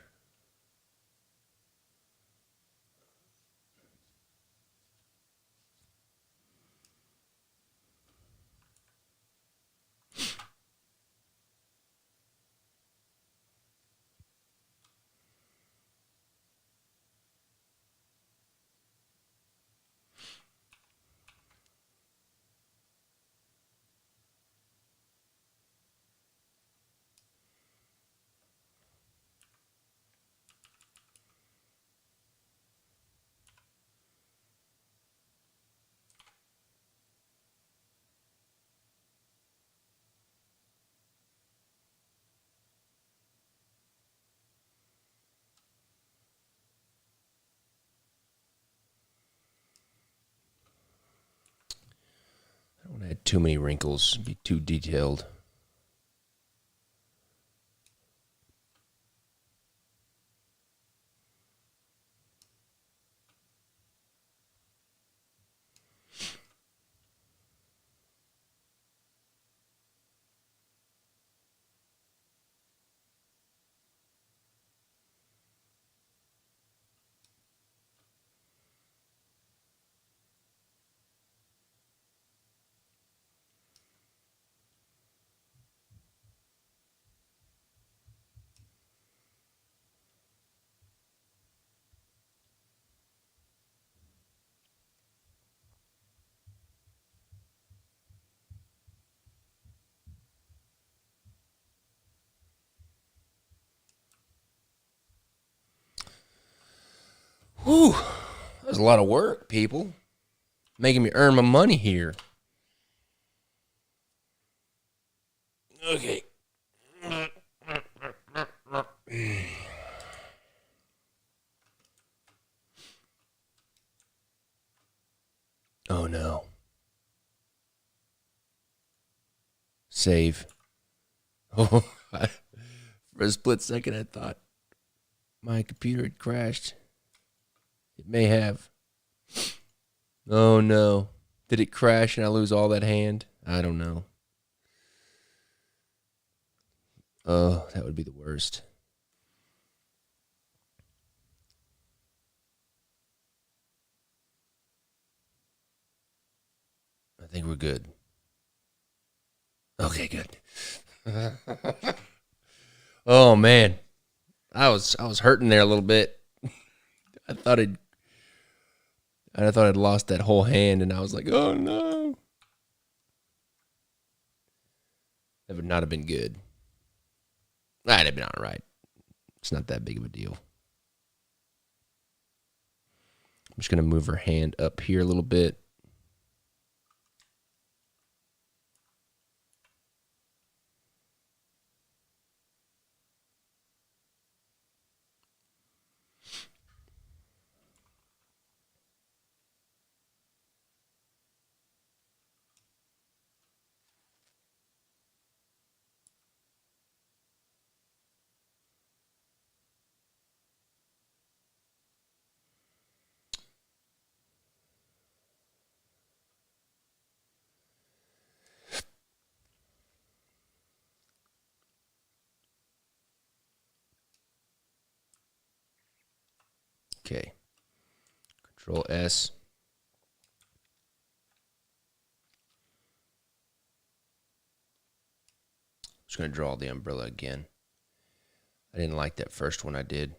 I don't want to add too many wrinkles, be too detailed. Whew, that was a lot of work, people. Making me earn my money here. Okay. Oh no. Save. Oh, for a split second, I thought my computer had crashed. It may have. Oh no. Did it crash and I lose all that hand? I don't know. Oh, that would be the worst. I think we're good. Okay, good. Oh man. I was hurting there a little bit. I thought I'd lost that whole hand and I was like, "Oh no." That would not have been good. I'd have been all right. It's not that big of a deal. I'm just going to move her hand up here a little bit. Okay. Control S. Just going to draw the umbrella again. I didn't like that first one I did.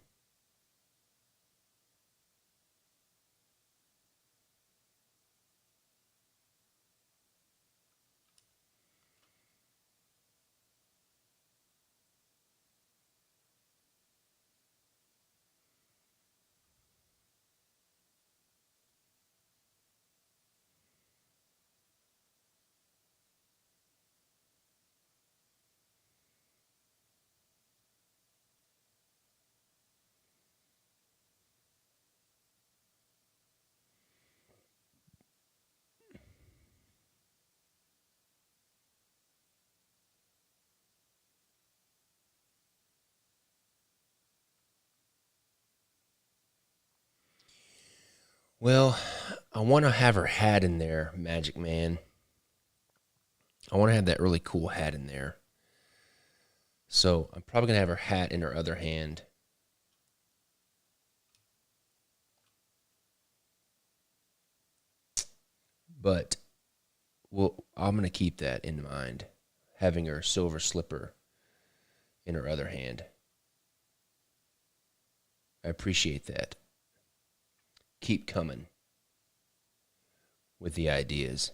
Well, I want to have her hat in there, Magic Man. I want to have that really cool hat in there. So I'm probably going to have her hat in her other hand. But I'm going to keep that in mind, having her silver slipper in her other hand. I appreciate that. Keep coming with the ideas.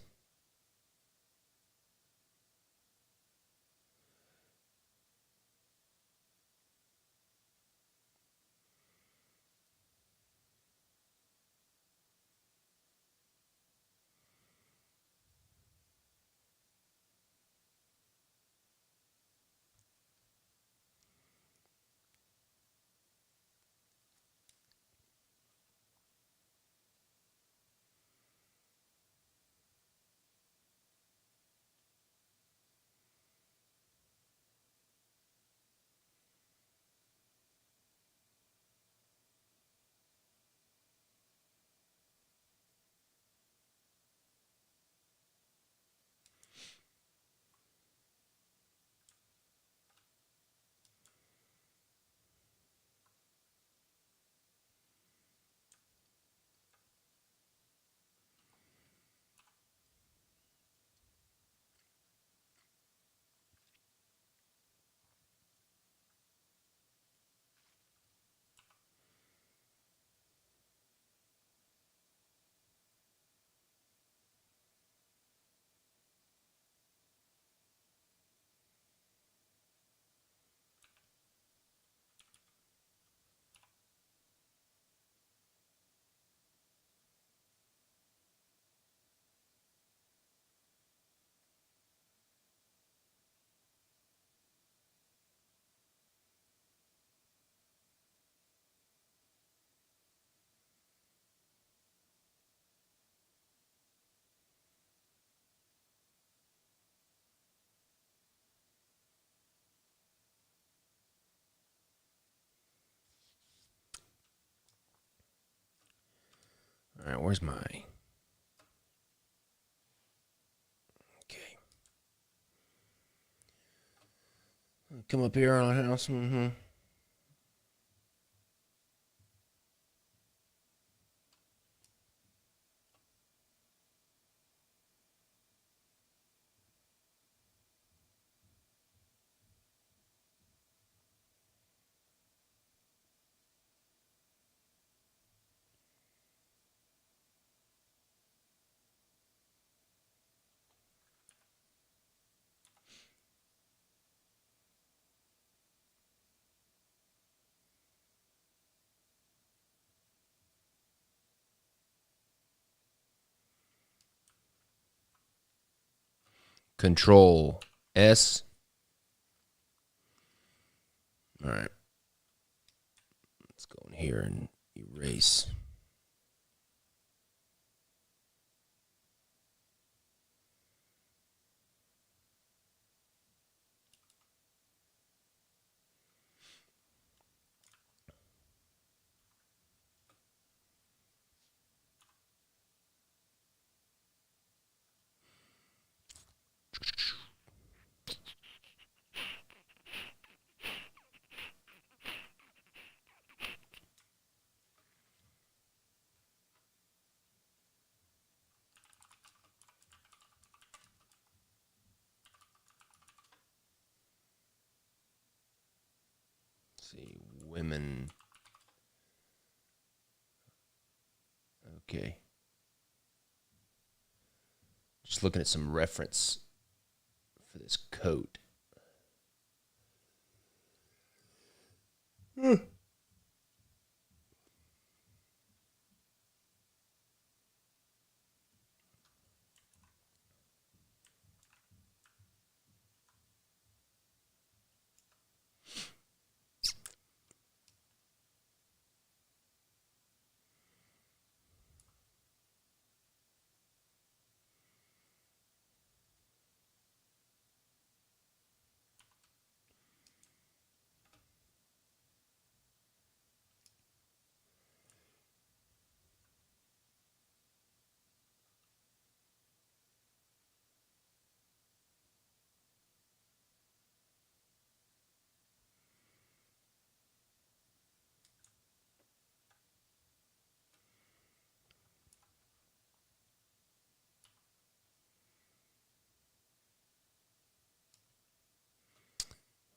All right, where's my... Okay. Come up here on a house. Mm-hmm. Control S. All right. Let's go in here and erase. Let's see, women. Okay. Just looking at some reference for this coat.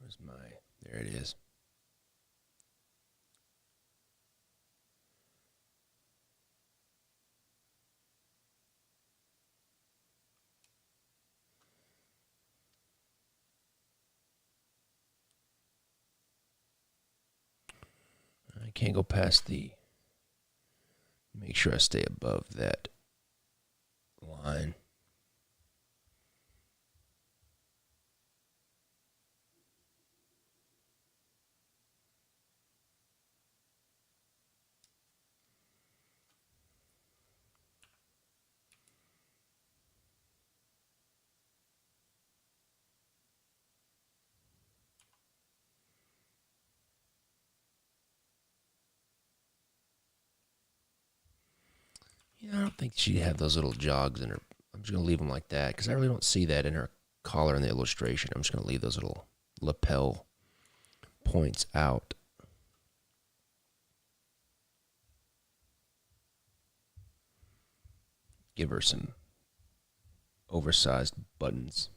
Where's my... There it is. I can't go past the... Make sure I stay above that line. Yeah, I don't think she'd have those little jogs in her. I'm just going to leave them like that because I really don't see that in her collar in the illustration. I'm just going to leave those little lapel points out. Give her some oversized buttons.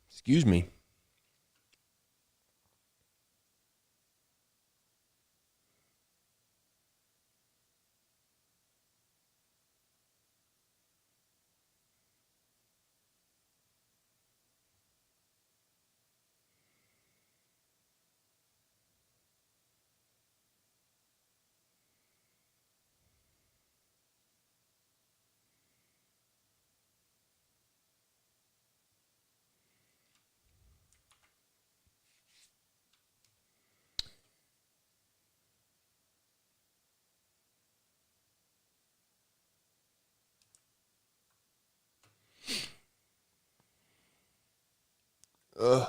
Excuse me. Ugh.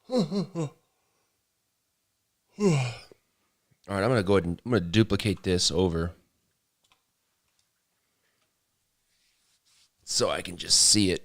All right, I'm gonna go ahead and I'm gonna duplicate this over so I can just see it.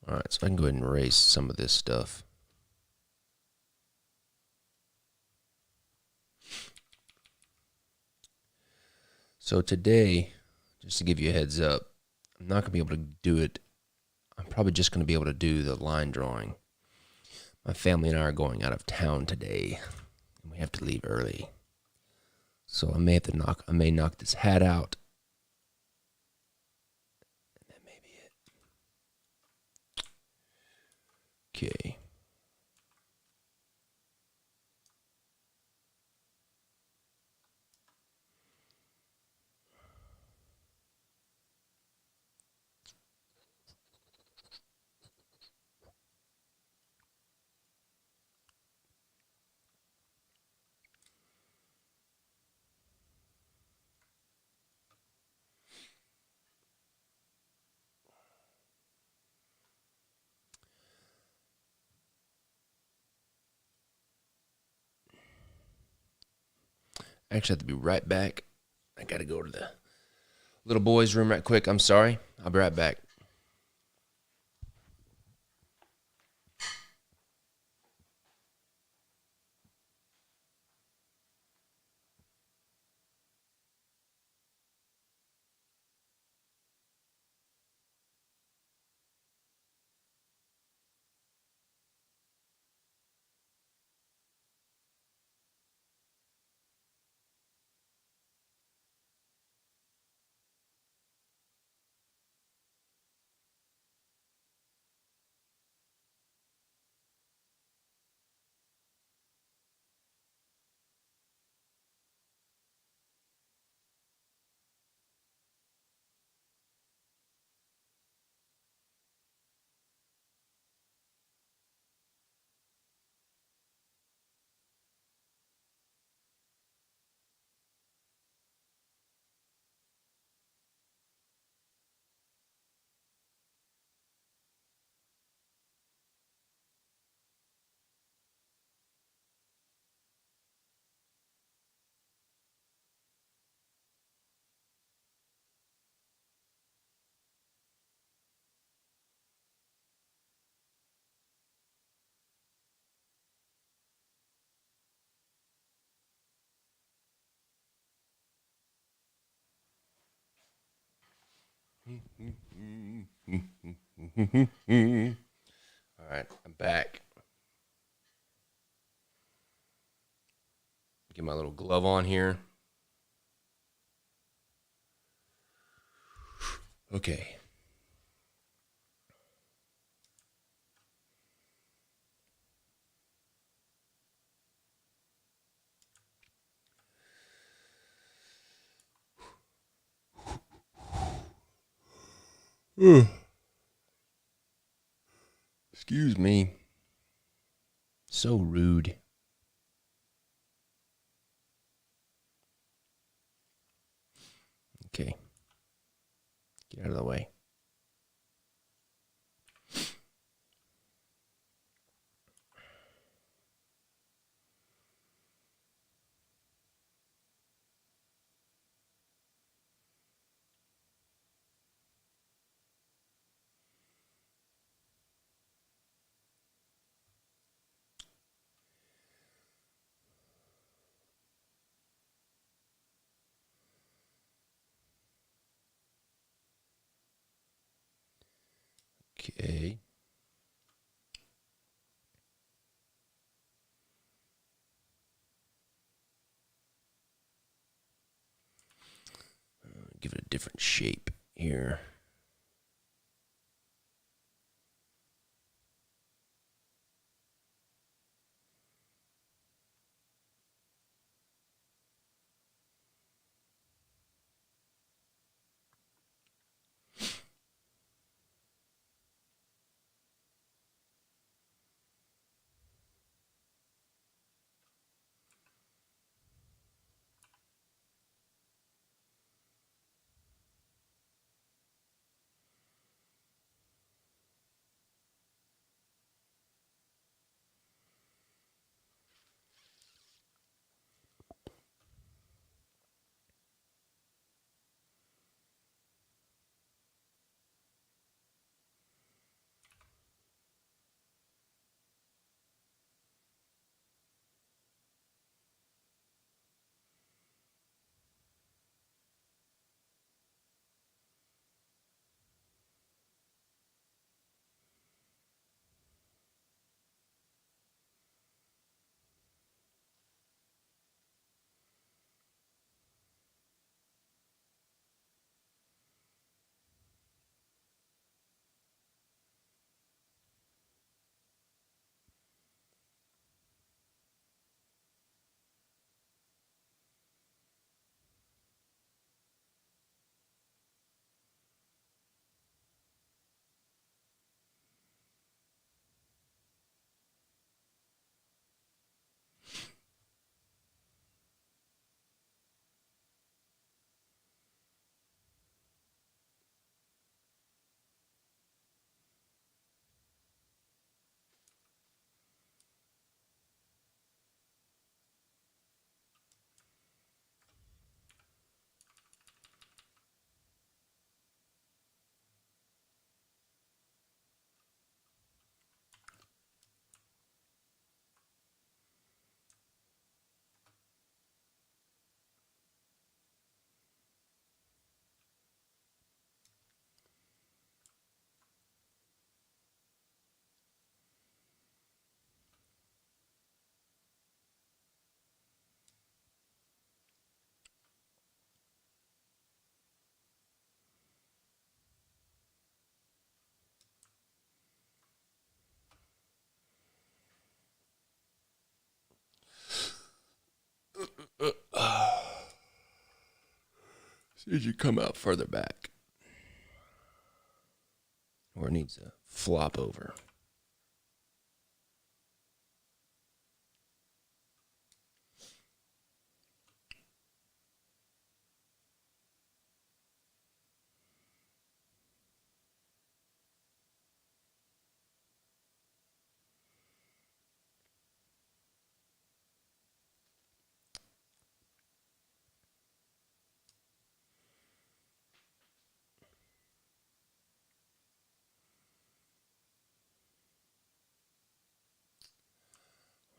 All right, so I can go ahead and erase some of this stuff. So today, just to give you a heads up, I'm not gonna be able to do it. I'm probably just gonna be able to do the line drawing. My family and I are going out of town today, and we have to leave early. So I may knock this hat out. And that may be it. Okay. I actually have to be right back. I gotta go to the little boy's room right quick. I'm sorry. I'll be right back. All right, I'm back. Get my little glove on here. Okay. Excuse me. So rude. Okay. Get out of the way. Okay. Give it a different shape here. See as you come out further back, or it needs to flop over.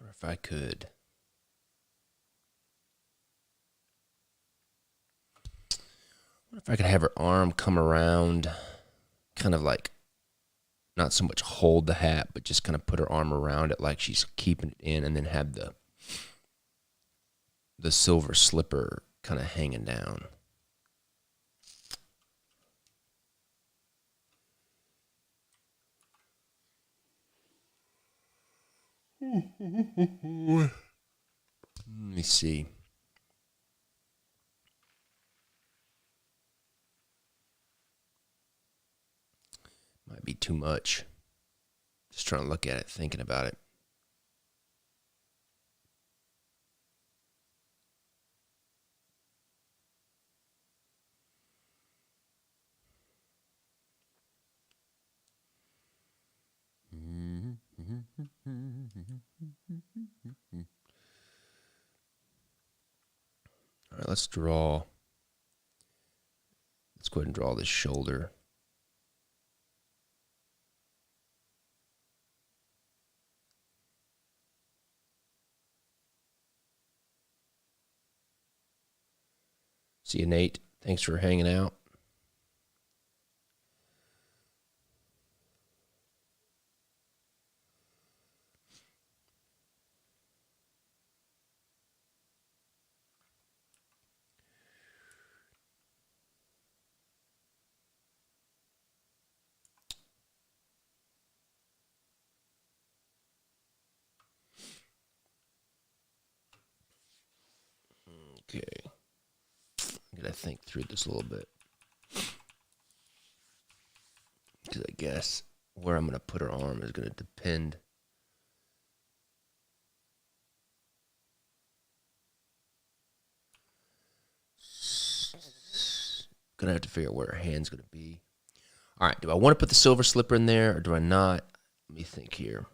Or if I could have her arm come around, kind of like not so much hold the hat, but just kind of put her arm around it like she's keeping it in, and then have the silver slipper kind of hanging down. Let me see. Might be too much. Just trying to look at it, thinking about it. All right, let's draw. Let's go ahead and draw this shoulder. See you, Nate. Thanks for hanging out. Okay. I'm going to think through this a little bit. Because I guess where I'm going to put her arm is going to depend. Going to have to figure out where her hand's going to be. All right. Do I want to put the silver slipper in there or do I not? Let me think here.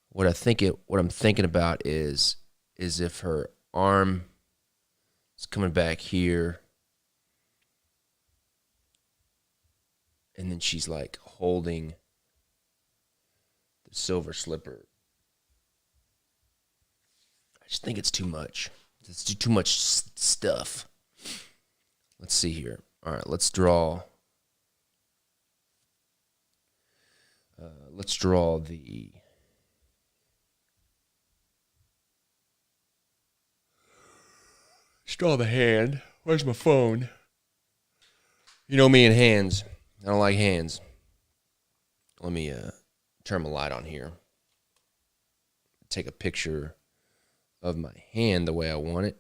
What I'm thinking about is if her arm is coming back here and then she's like holding the silver slipper. I just think it's too much. It's too much stuff. Let's see here. All right, let's draw. Let's draw the. Let's draw the hand. Where's my phone? You know me and hands. I don't like hands. Let me turn my light on here. Take a picture of my hand the way I want it.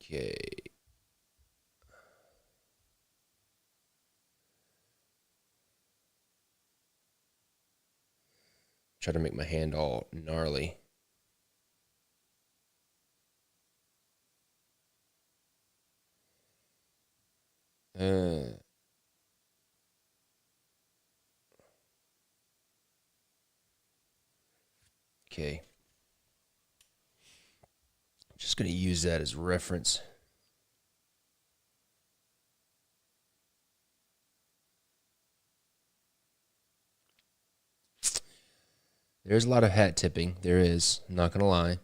Okay. Try to make my hand all gnarly. Okay. I'm just going to use that as reference. There's a lot of hat tipping. There is. I'm not going to lie.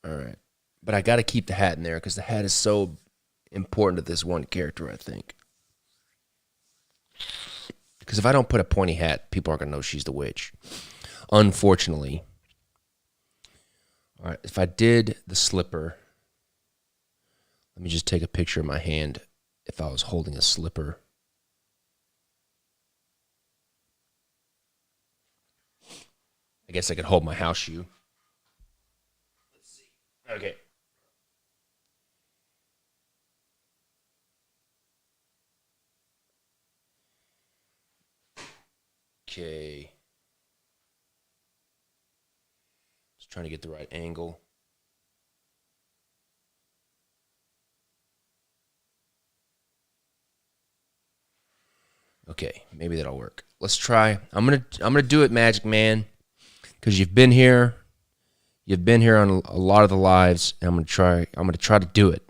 All right. But I got to keep the hat in there because the hat is so important to this one character, I think. Because if I don't put a pointy hat, people aren't going to know she's the witch. Unfortunately. All right. If I did the slipper, let me just take a picture of my hand if I was holding a slipper. I guess I could hold my house shoe. Let's see. Okay. Okay. Just trying to get the right angle. Okay, maybe that'll work. Let's try. I'm gonna do it, Magic Man, because you've been here. You've been here on a lot of the lives, and I'm gonna try to do it.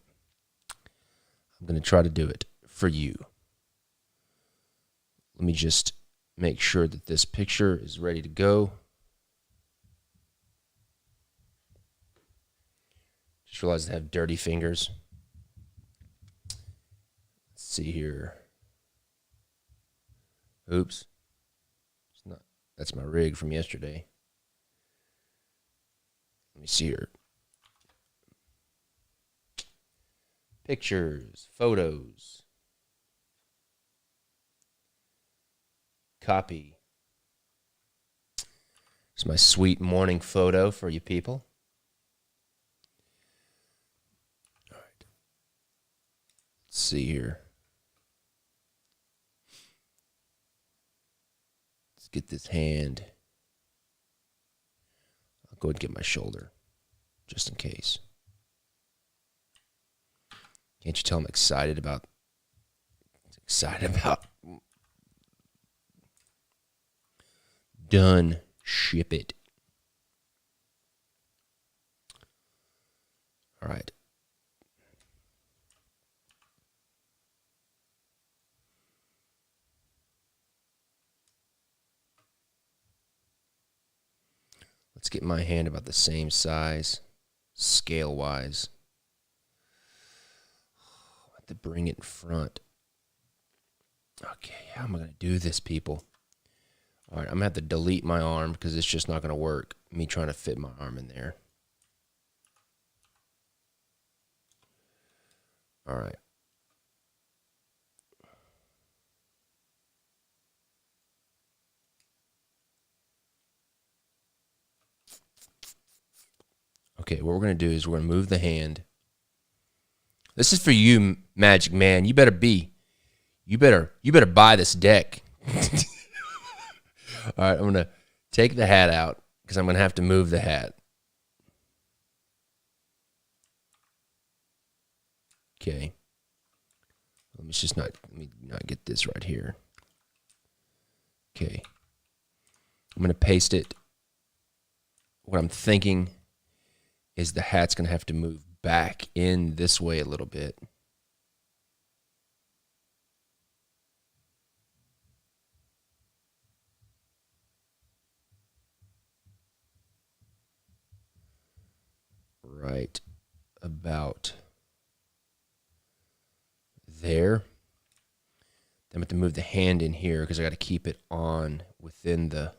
I'm gonna try to do it for you. Let me just make sure that this picture is ready to go. Just realized I have dirty fingers. Let's see here. Oops. It's not. That's my rig from yesterday. Let me see here. Pictures, photos. Copy. It's my sweet morning photo for you people. All right. Let's see here. Let's get this hand. I'll go ahead and get my shoulder, just in case. Can't you tell I'm excited about done. Ship it. All right. Let's get my hand about the same size, scale-wise. I have to bring it in front. Okay, how am I going to do this, people? All right, I'm going to have to delete my arm because it's just not going to work, me trying to fit my arm in there. All right. Okay, what we're going to do is we're going to move the hand. This is for you, Magic Man. You better buy this deck. All right, I'm going to take the hat out because I'm going to have to move the hat. Okay. Let me not get this right here. Okay. I'm going to paste it. What I'm thinking is the hat's going to have to move back in this way a little bit. Right about there. I'm going to move the hand in here because I got to keep it on within the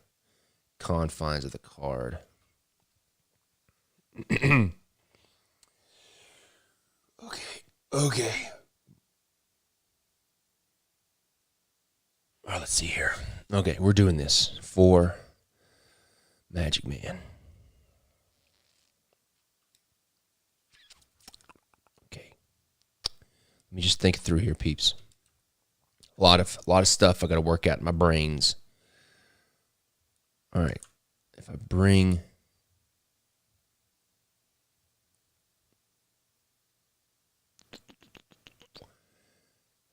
confines of the card. Okay. All right, let's see here. Okay, we're doing this for Magic Man. Okay. Let me just think through here, peeps. A lot of stuff I got to work out in my brains. All right. If I bring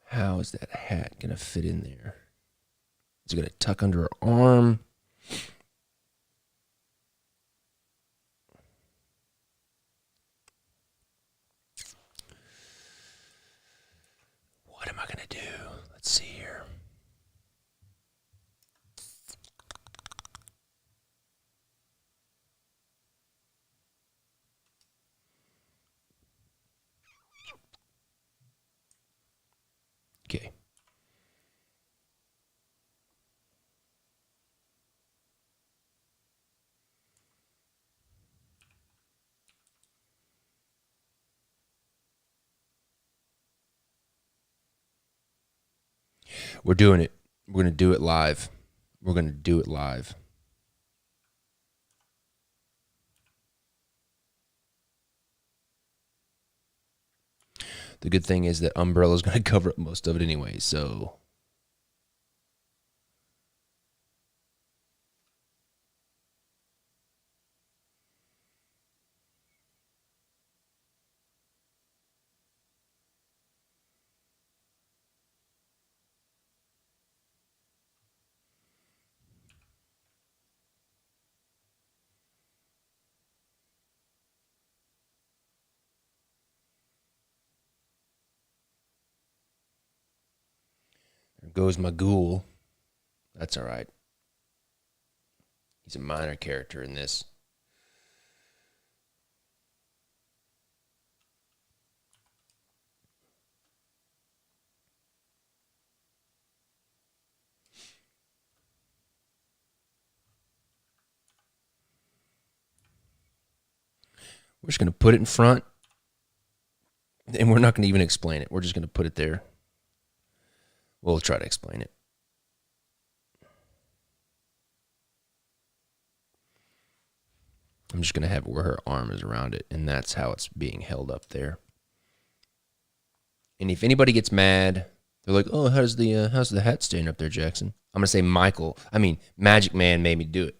how is that hat going to fit in there? Is it going to tuck under her arm? What am I going to do? Let's see here. Okay. We're doing it. We're going to do it live. We're going to do it live. The good thing is that Umbrella is going to cover up most of it anyway, so. There goes my ghoul. That's all right. He's a minor character in this. We're just going to put it in front, and we're not going to even explain it. We're just going to put it there. We'll try to explain it. I'm just going to have it where her arm is around it, and that's how it's being held up there. And if anybody gets mad, they're like, "Oh, how's the hat staying up there, Jackson?" I'm going to say Magic Man made me do it.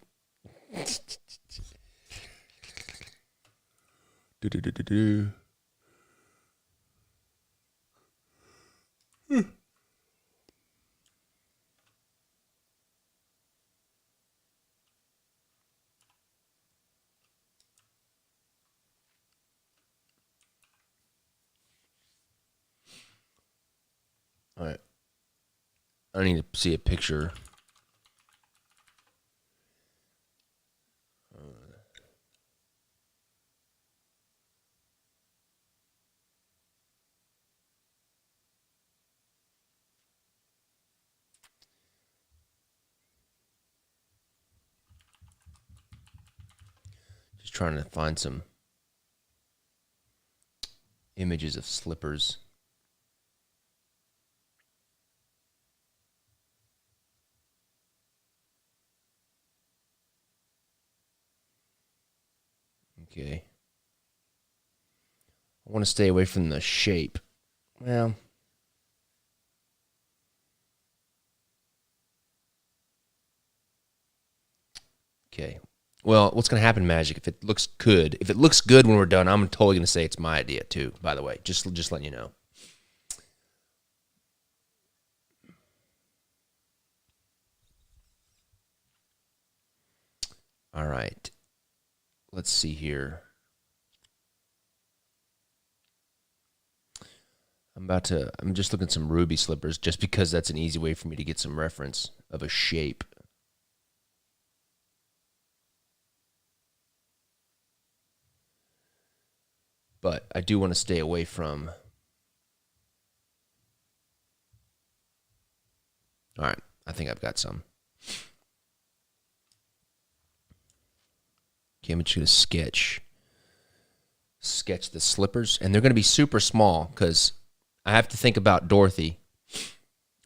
All right. I need to see a picture. Just trying to find some images of slippers. Okay. I want to stay away from the shape. Well, okay. Well, what's going to happen, Magic? If it looks good, when we're done, I'm totally going to say it's my idea too. By the way, just letting you know. All right. Let's see here. I'm just looking at some ruby slippers just because that's an easy way for me to get some reference of a shape. But I do want to stay away from. All right. I think I've got some. Okay, I'm just going to sketch the slippers. And they're going to be super small because I have to think about Dorothy.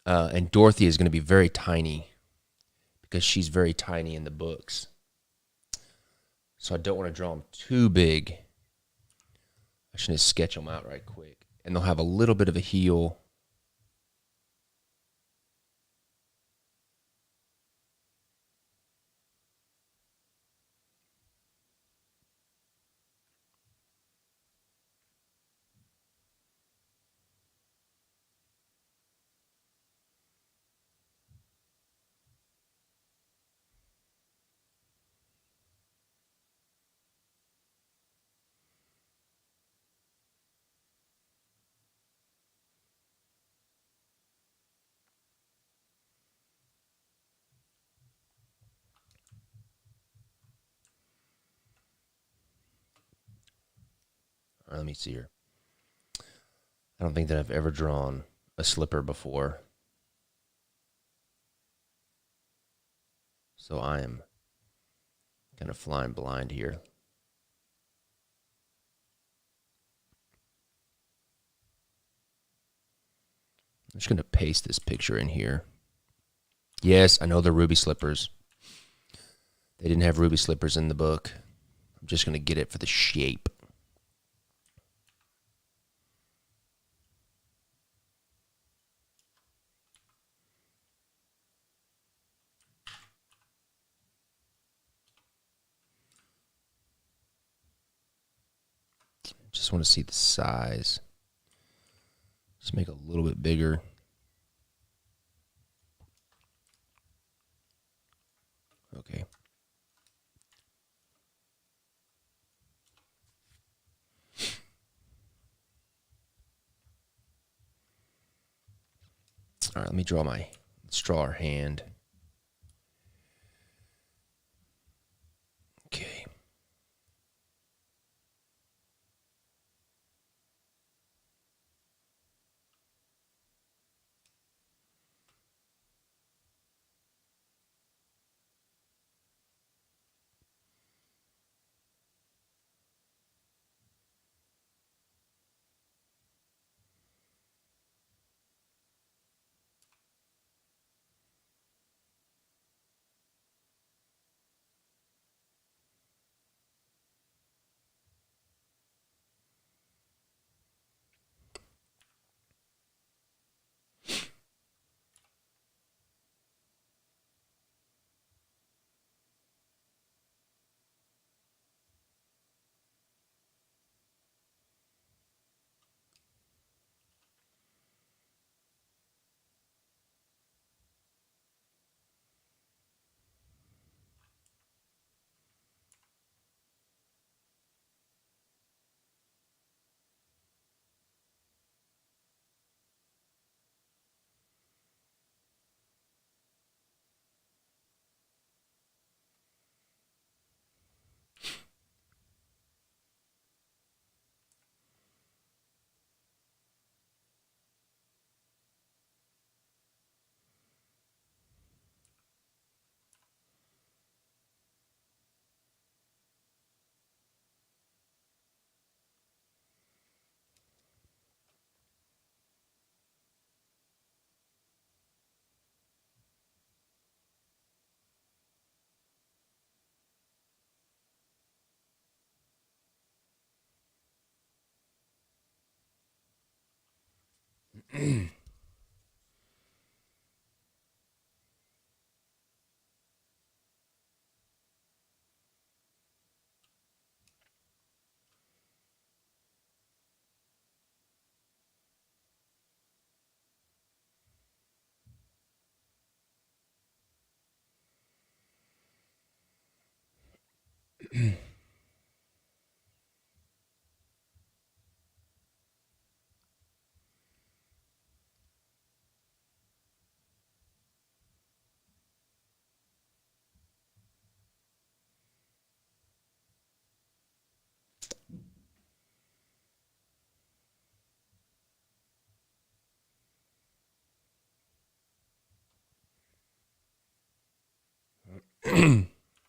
And Dorothy is going to be very tiny because she's very tiny in the books. So I don't want to draw them too big. I should just sketch them out right quick. And they'll have a little bit of a heel. All right, let me see here. I don't think that I've ever drawn a slipper before. So I am kind of flying blind here. I'm just going to paste this picture in here. Yes, I know they're ruby slippers. They didn't have ruby slippers in the book. I'm just going to get it for the shape. Just want to see the size. Just make it a little bit bigger. Okay. All right, let's draw our hand. Okay.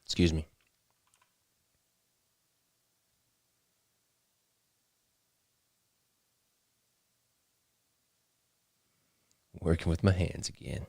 Excuse me. Working with my hands again.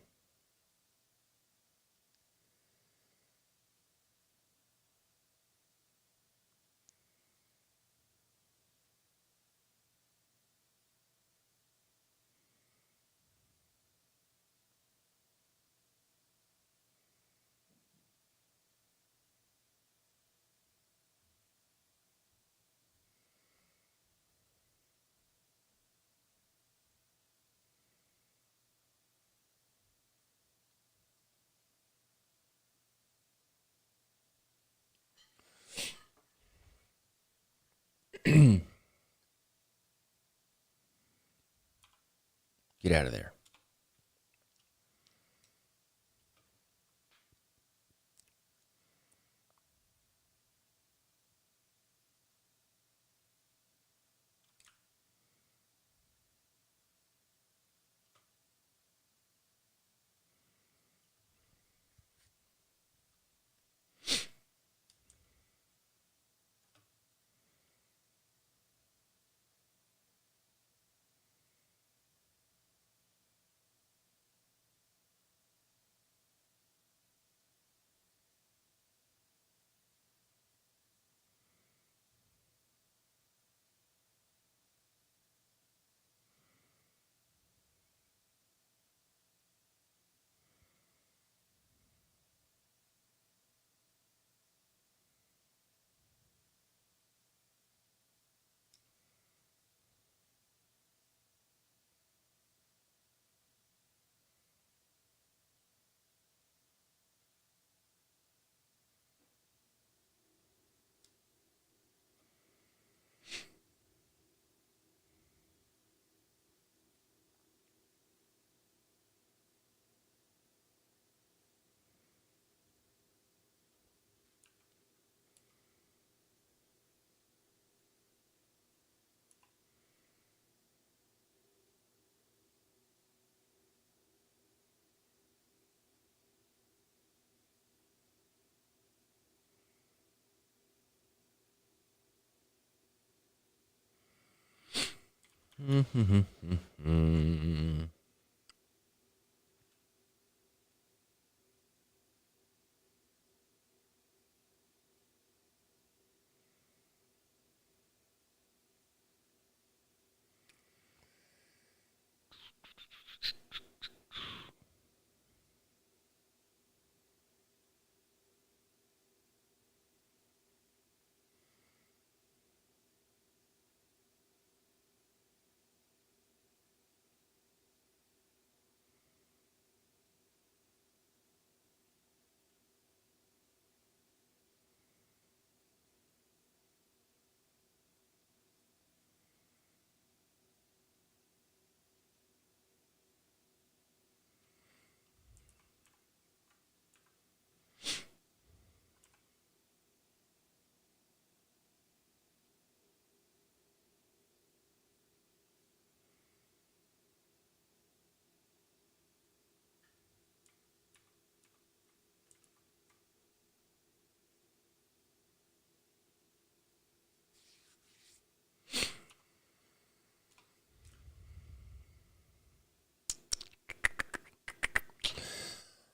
Get out of there.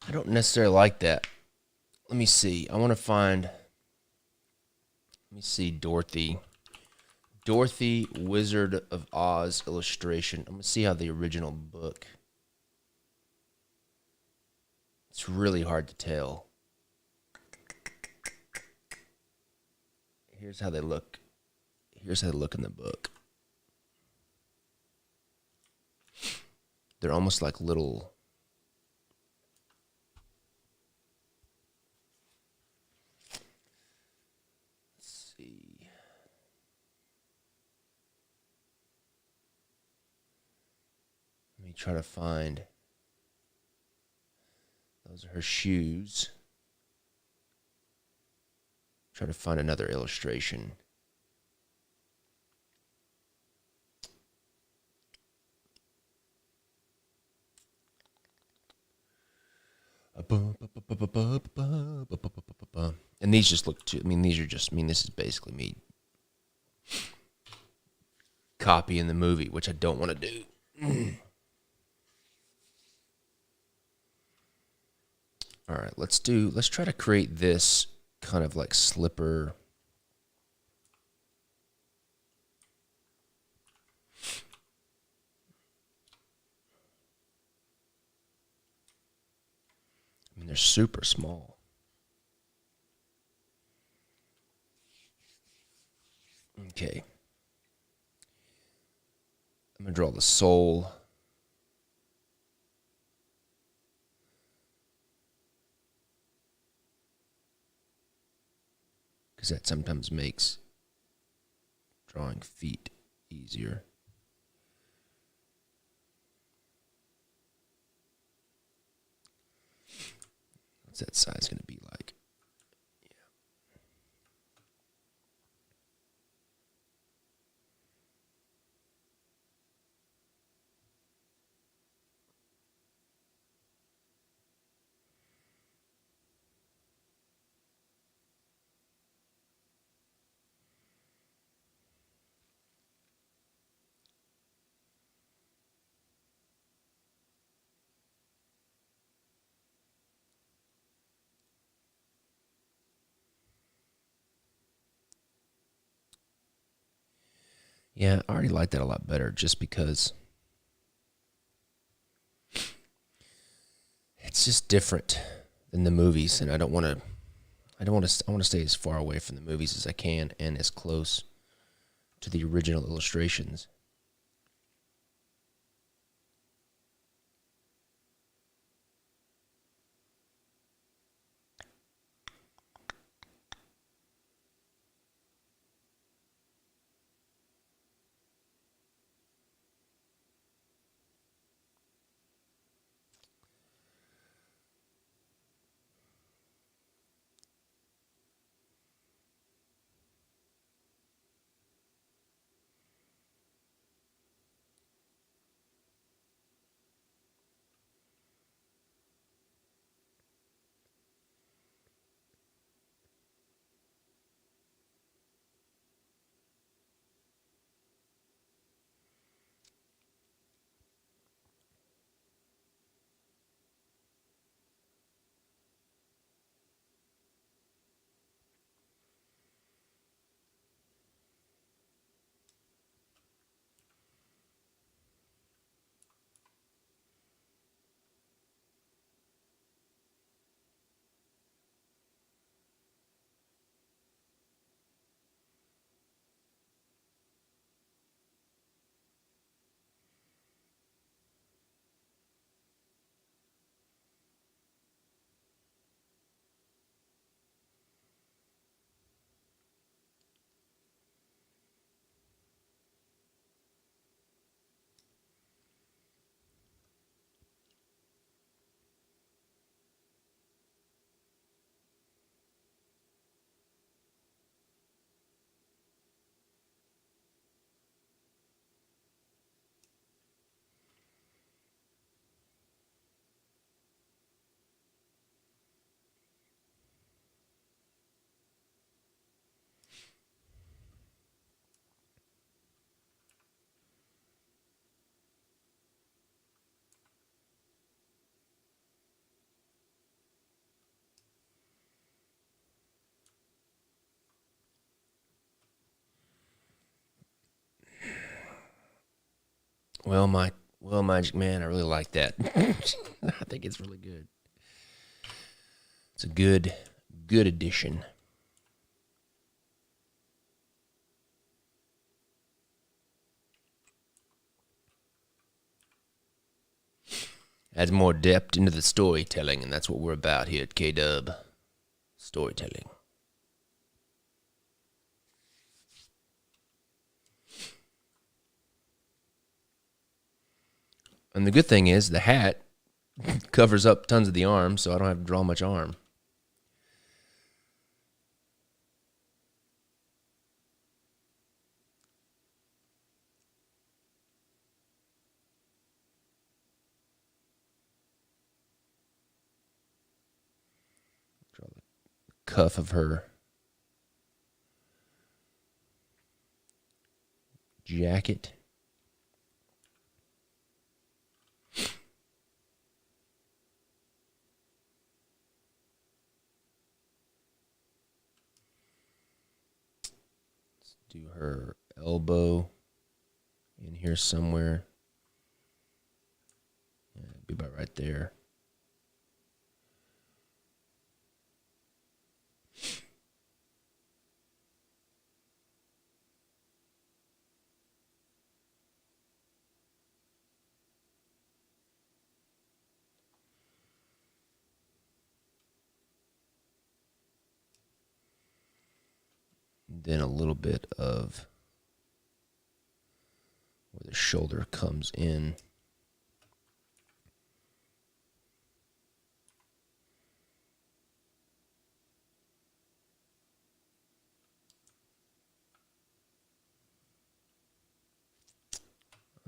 I don't necessarily like that. Let me see. I want to find. Let me see, Dorothy. Dorothy Wizard of Oz illustration. I'm gonna see how the original book. It's really hard to tell. Here's how they look. Here's how they look in the book. They're almost like little. Let's see. Let me try to find. Those are her shoes. Try to find another illustration. And these just look too. I mean, these are just. I mean, this is basically me copying the movie, which I don't want to do. All right, let's try to create this kind of like slipper. I mean, they're super small. Okay. I'm going to draw the sole. Because that sometimes makes drawing feet easier. What's that size going to be like? Yeah, I already like that a lot better just because it's just different than the movies, and I want to stay as far away from the movies as I can and as close to the original illustrations. Well, Magic Man, I really like that. I think it's really good. It's a good addition. Adds more depth into the storytelling, and that's what we're about here at K-Dub. Storytelling. And the good thing is the hat covers up tons of the arm, so I don't have to draw much arm. Draw the cuff of her jacket. Do her elbow in here somewhere. Yeah, it'd be about right there. Then a little bit of where the shoulder comes in.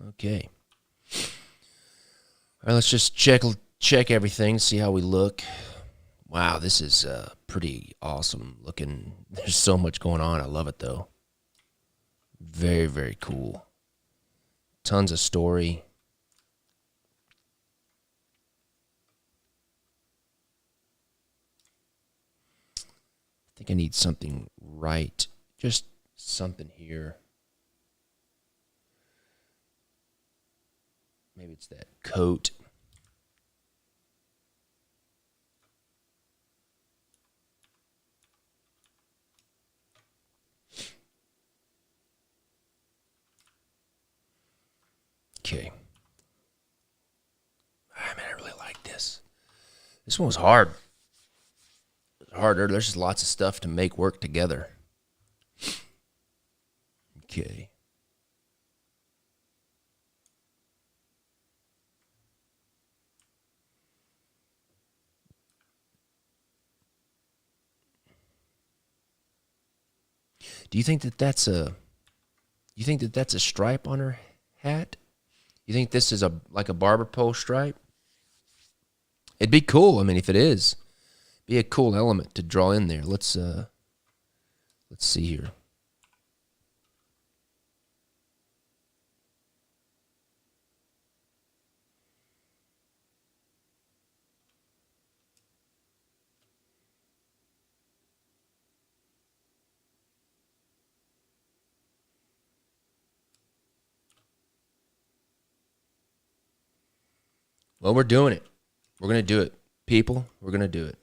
Okay. All right, let's just check everything, see how we look. Wow, this is pretty awesome looking. There's so much going on. I love it, though. Very, very cool. Tons of story. I think I need something right. Just something here. Maybe it's that coat. Okay. I mean, I really like this. This one was hard. It was harder. There's just lots of stuff to make work together. Okay. Do you think that that's a? You think that that's a stripe on her hat? You think this is like a barber pole stripe? It'd be cool. I mean, if it is, be a cool element to draw in there. Let's see here. Well, we're doing it. We're going to do it. People, we're going to do it.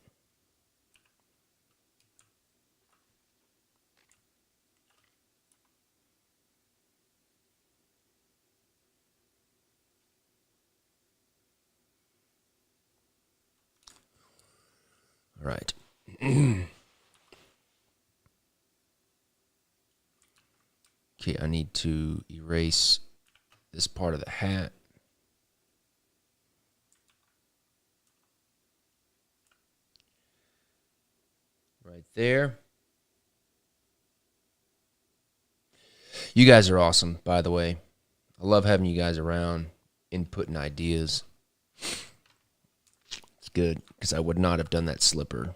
All right. Okay, I need to erase this part of the hat. Right there. You guys are awesome, by the way. I love having you guys around, inputting ideas. It's good, because I would not have done that slipper.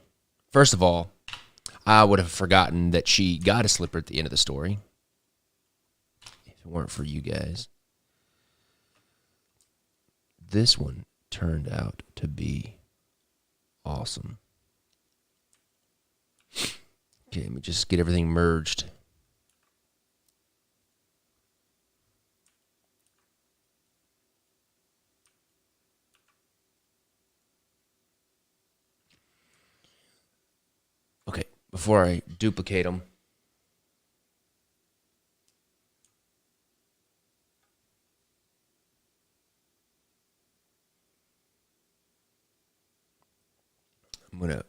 First of all, I would have forgotten that she got a slipper at the end of the story if it weren't for you guys. This one turned out to be awesome. Okay, let me just get everything merged. before I duplicate them. I'm going to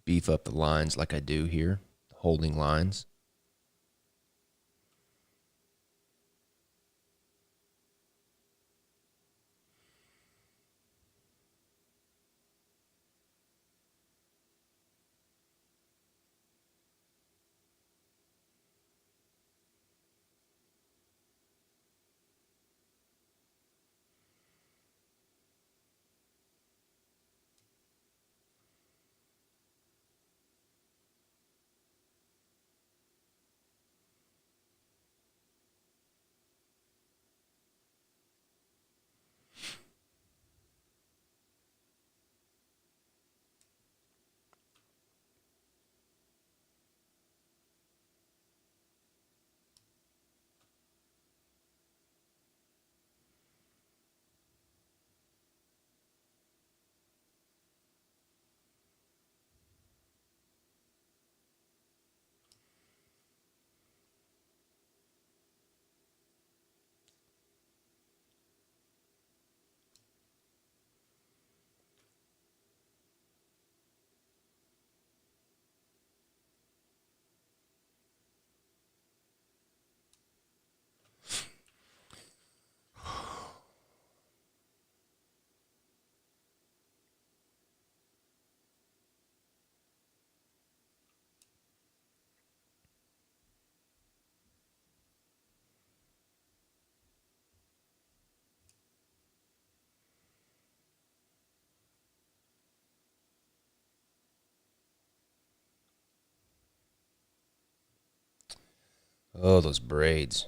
beef up the lines like I do here, holding lines. Oh, those braids.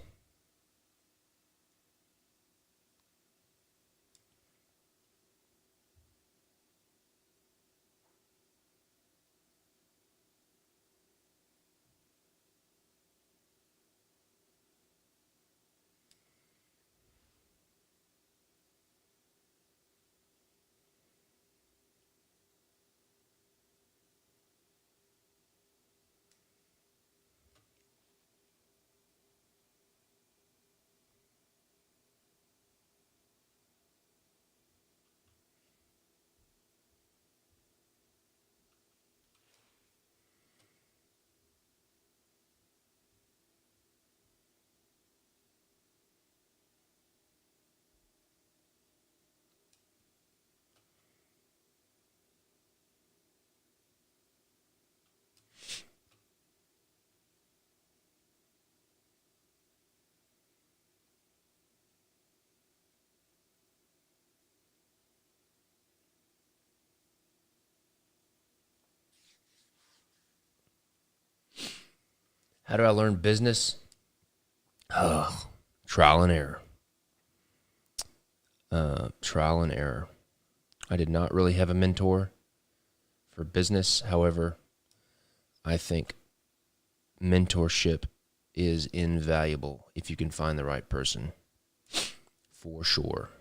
How do I learn business? Oh, trial and error. Trial and error. I did not really have a mentor for business. However, I think mentorship is invaluable if you can find the right person, for sure.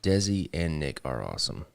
Desi and Nick are awesome.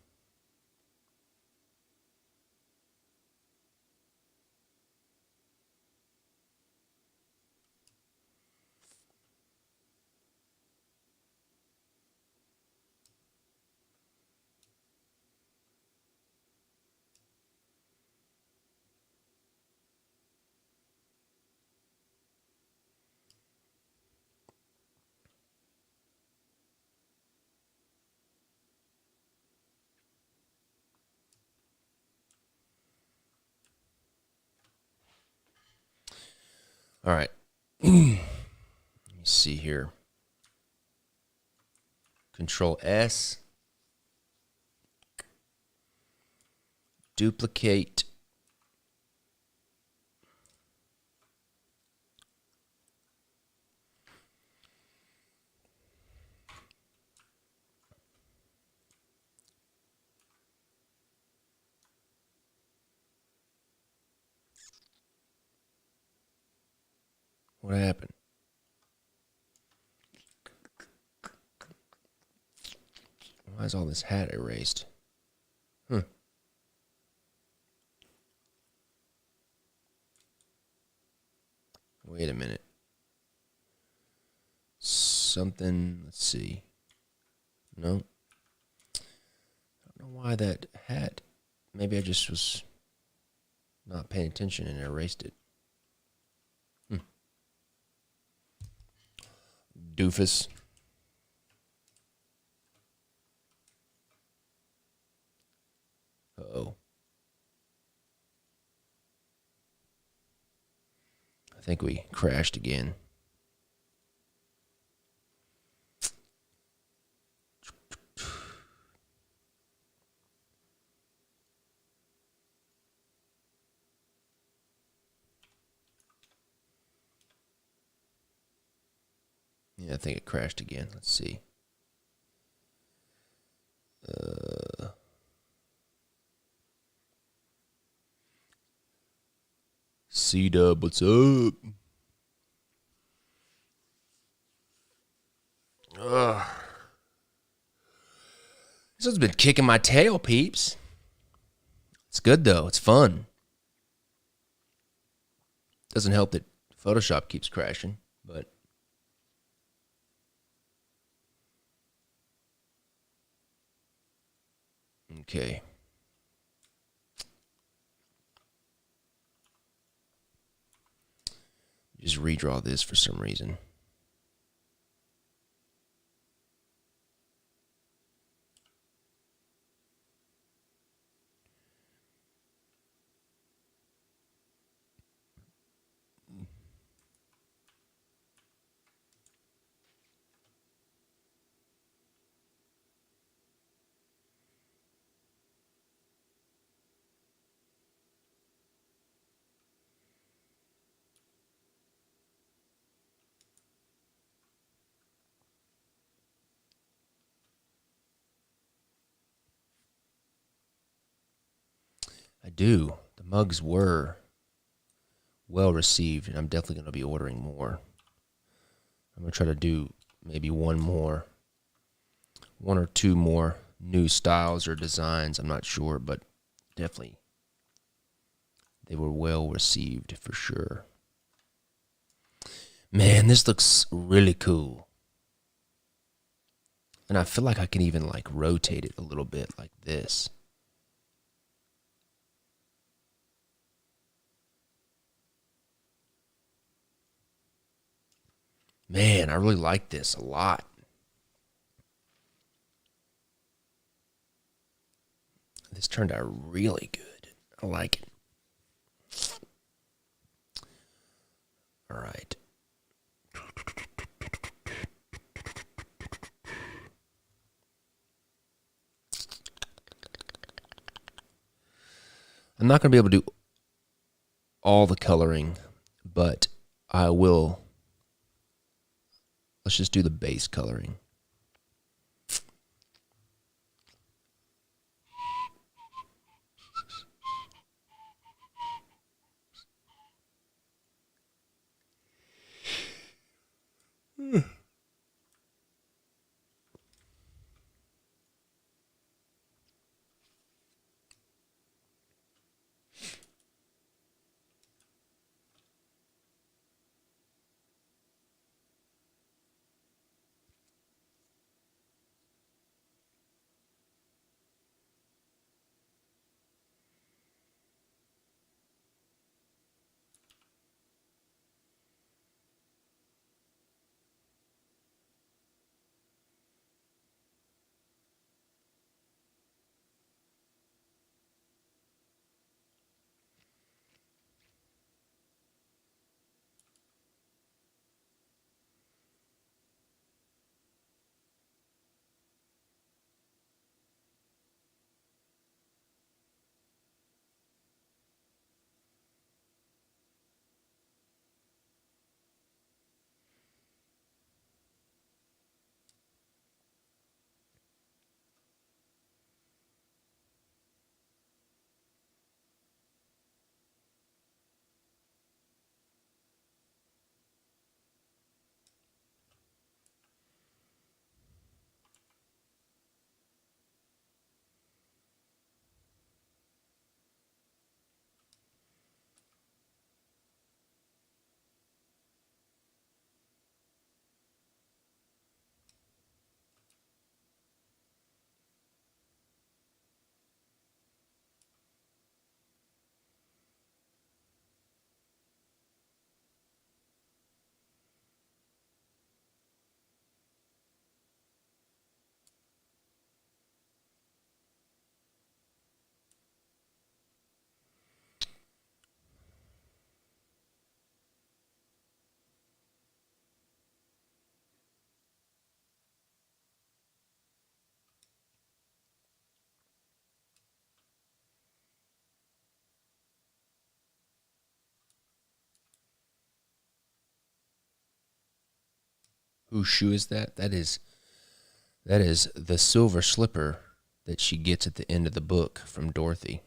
All right. Let me see here. Control S. Duplicate. What happened? Why is all this hat erased? Wait a minute. Something, let's see. No. I don't know why that hat. Maybe I just was not paying attention and erased it. Doofus. Uh-oh. I think we crashed again. Yeah, I think it crashed again. Let's see. C-Dub, what's up? Ugh. This one's been kicking my tail, peeps. It's good, though. It's fun. Doesn't help that Photoshop keeps crashing, but... Okay. Just redraw this for some reason. I do. The mugs were well received, and I'm definitely going to be ordering more. I'm going to try to do maybe one or two more new styles or designs. I'm not sure, but definitely they were well received for sure. Man, this looks really cool. And I feel like I can even like rotate it a little bit like this. Man, I really like this a lot. This turned out really good. I like it. All right. I'm not going to be able to do all the coloring, but I will. Let's just do the base coloring. Whose shoe is that? That is the silver slipper that she gets at the end of the book from Dorothy.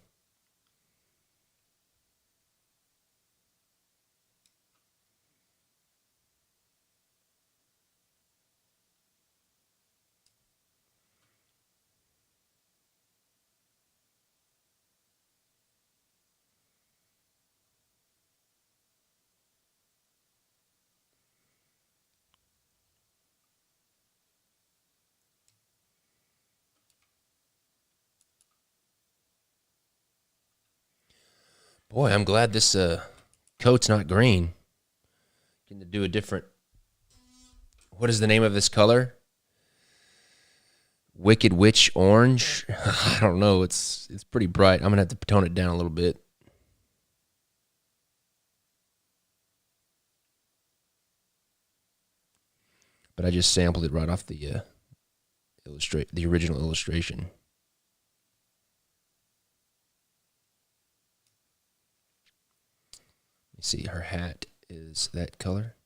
Boy, I'm glad this coat's not green. Can do a different. What is the name of this color? Wicked Witch Orange. I don't know. It's pretty bright. I'm gonna have to tone it down a little bit. But I just sampled it right off the the original illustration. Let me see. Her hat is that color.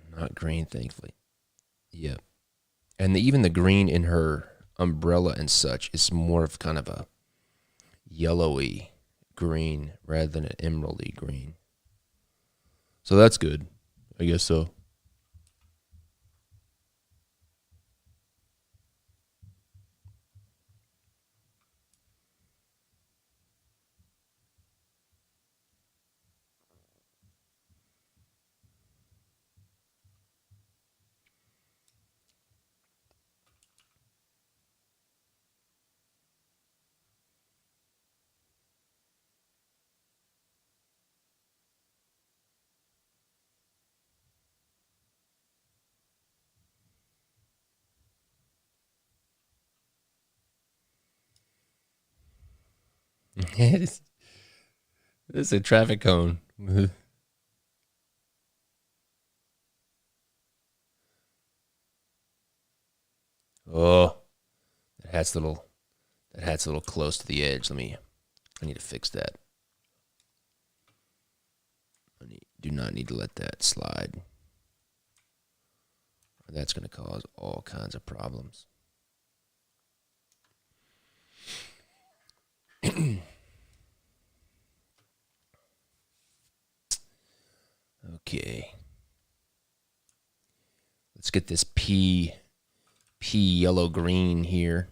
Not green, thankfully. Yep. And even the green in her umbrella and such is more of kind of a yellowy green rather than an emeraldy green. So that's good. I guess so. This is a traffic cone. Oh, that hat's a little close to the edge. I need to fix that. Do not need to let that slide. That's going to cause all kinds of problems. Okay. Let's get this pea yellow green here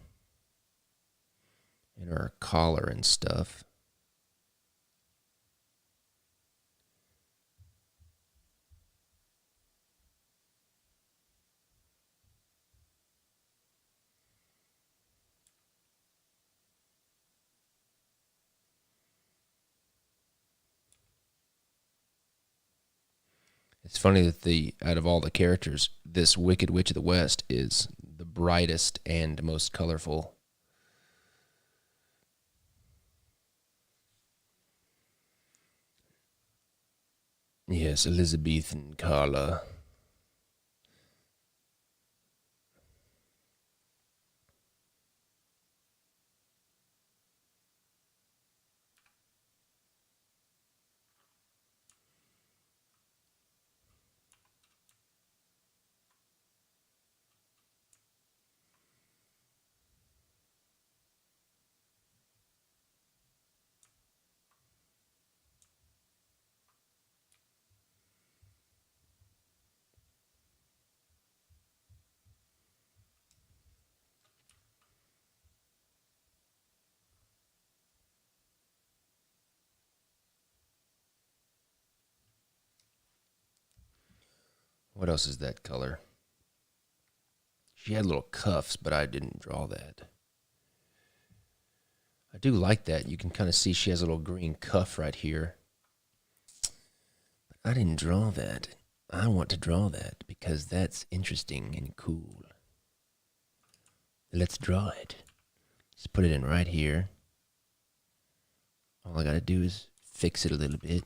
in our collar and stuff. It's funny that out of all the characters, this Wicked Witch of the West is the brightest and most colorful. Yes, Elizabeth and Carla. What else is that color? She had little cuffs, but I didn't draw that. I do like that. You can kind of see she has a little green cuff right here. But I didn't draw that. I want to draw that because that's interesting and cool. Let's draw it. Just put it in right here. All I got to do is fix it a little bit.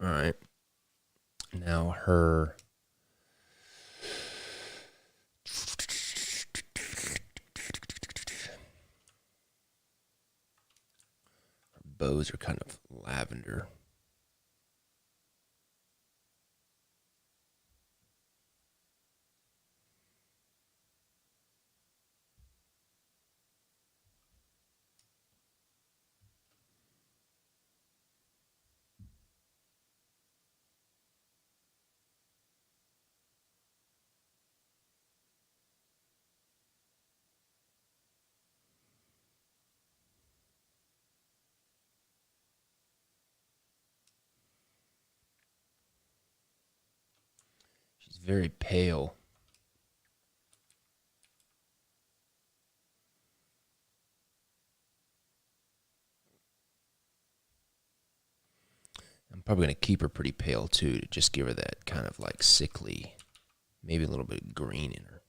All right. Now her bows are kind of lavender. She's very pale. I'm probably going to keep her pretty pale too to just give her that kind of like sickly, maybe a little bit of green in her.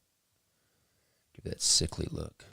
Give that sickly look.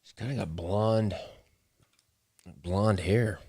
She's kind of got blonde hair.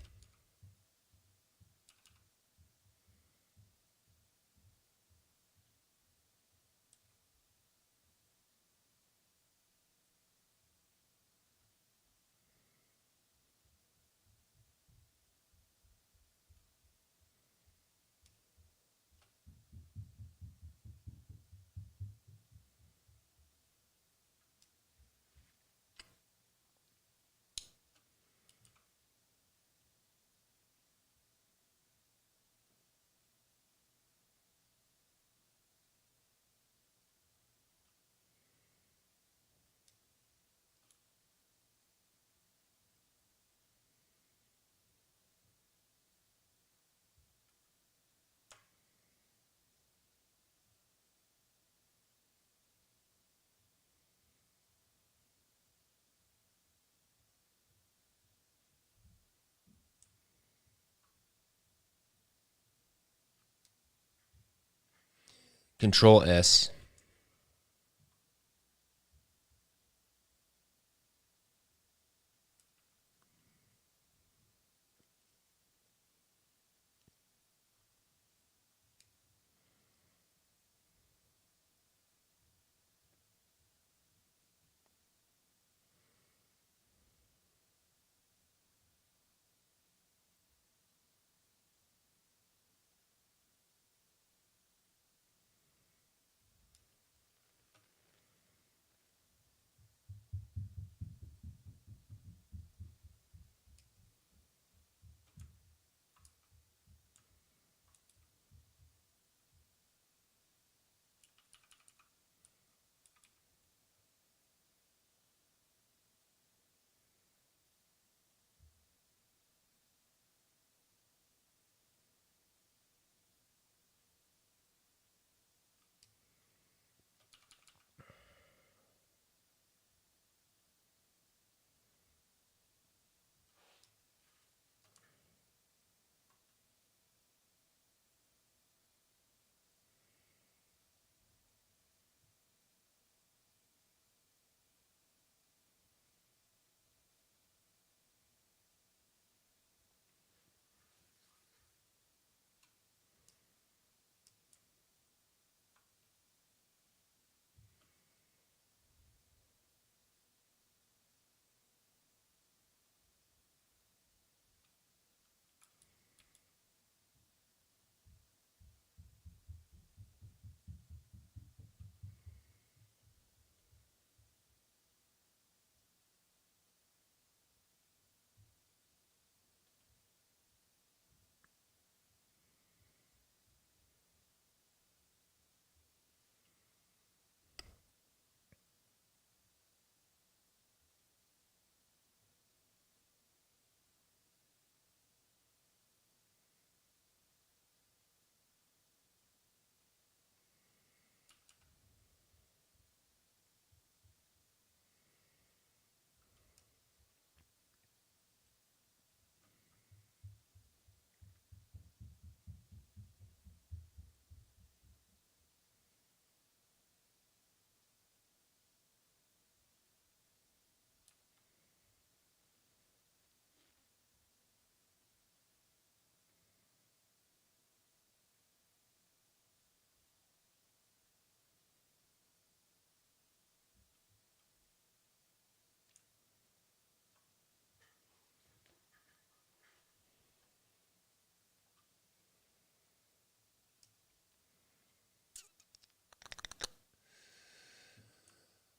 Control S.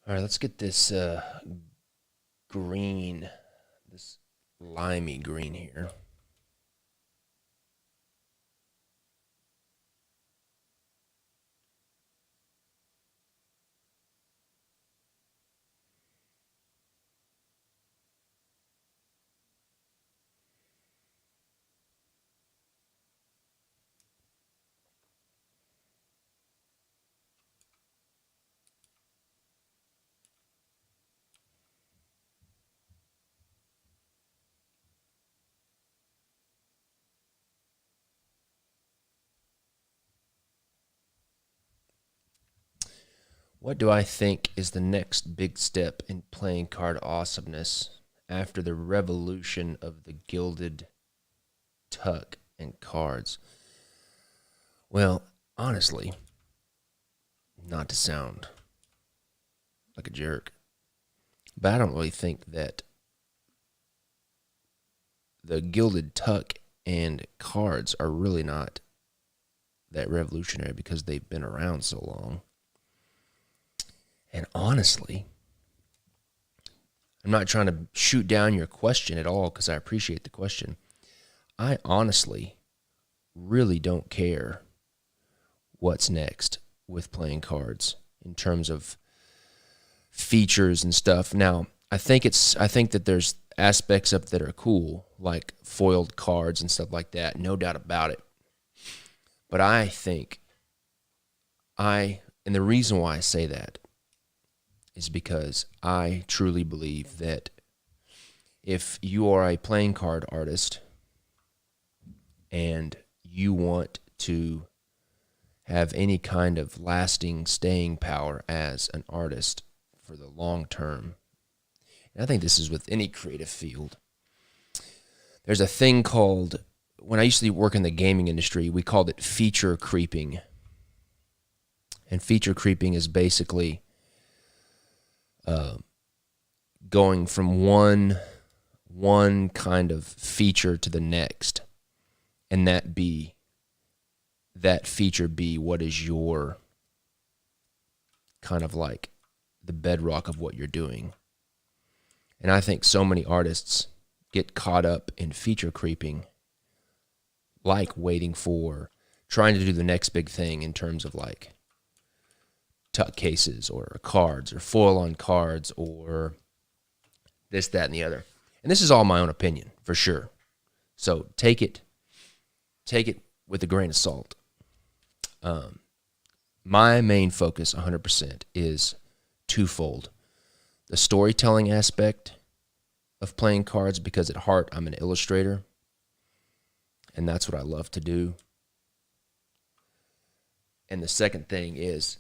All right, let's get this green, this limey green here. What do I think is the next big step in playing card awesomeness after the revolution of the gilded tuck and cards? Well, honestly, not to sound like a jerk, but I don't really think that the gilded tuck and cards are really not that revolutionary because they've been around so long. And honestly, I'm not trying to shoot down your question at all because I appreciate the question. I honestly really don't care what's next with playing cards in terms of features and stuff. Now, I think that there's aspects of it that are cool, like foiled cards and stuff like that, no doubt about it. But and the reason why I say that is because I truly believe that if you are a playing card artist and you want to have any kind of lasting staying power as an artist for the long term, and I think this is with any creative field, there's a thing called, when I used to work in the gaming industry, we called it feature creeping. And feature creeping is basically going from one kind of feature to the next, and that feature be what is your kind of like the bedrock of what you're doing. And I think so many artists get caught up in feature creeping, like trying to do the next big thing in terms of like tuck cases or cards or foil on cards or this, that, and the other. And this is all my own opinion, for sure. So take it with a grain of salt. My main focus 100% is twofold. The storytelling aspect of playing cards, because at heart I'm an illustrator, and that's what I love to do. And the second thing is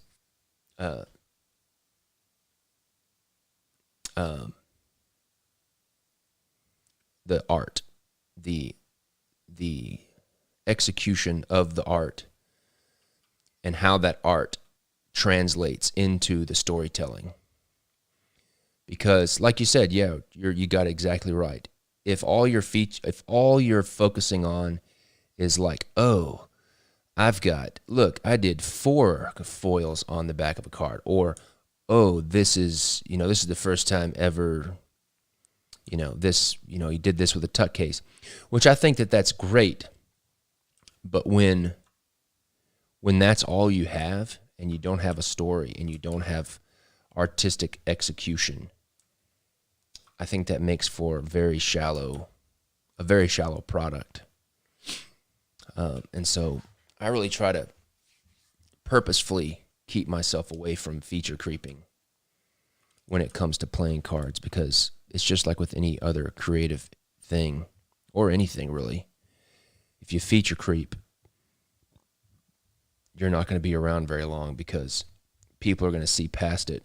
the art, the execution of the art, and how that art translates into the storytelling. Because, like you said, yeah, you got it exactly right. If all you're focusing on is like, oh, I did 4 foils on the back of a card, or oh, this is the first time ever, you did this with a tuck case, which I think that's great. But when that's all you have, and you don't have a story, and you don't have artistic execution, I think that makes for a very shallow product. And so I really try to purposefully keep myself away from feature creeping when it comes to playing cards, because it's just like with any other creative thing, or anything really. If you feature creep, you're not going to be around very long, because people are going to see past it.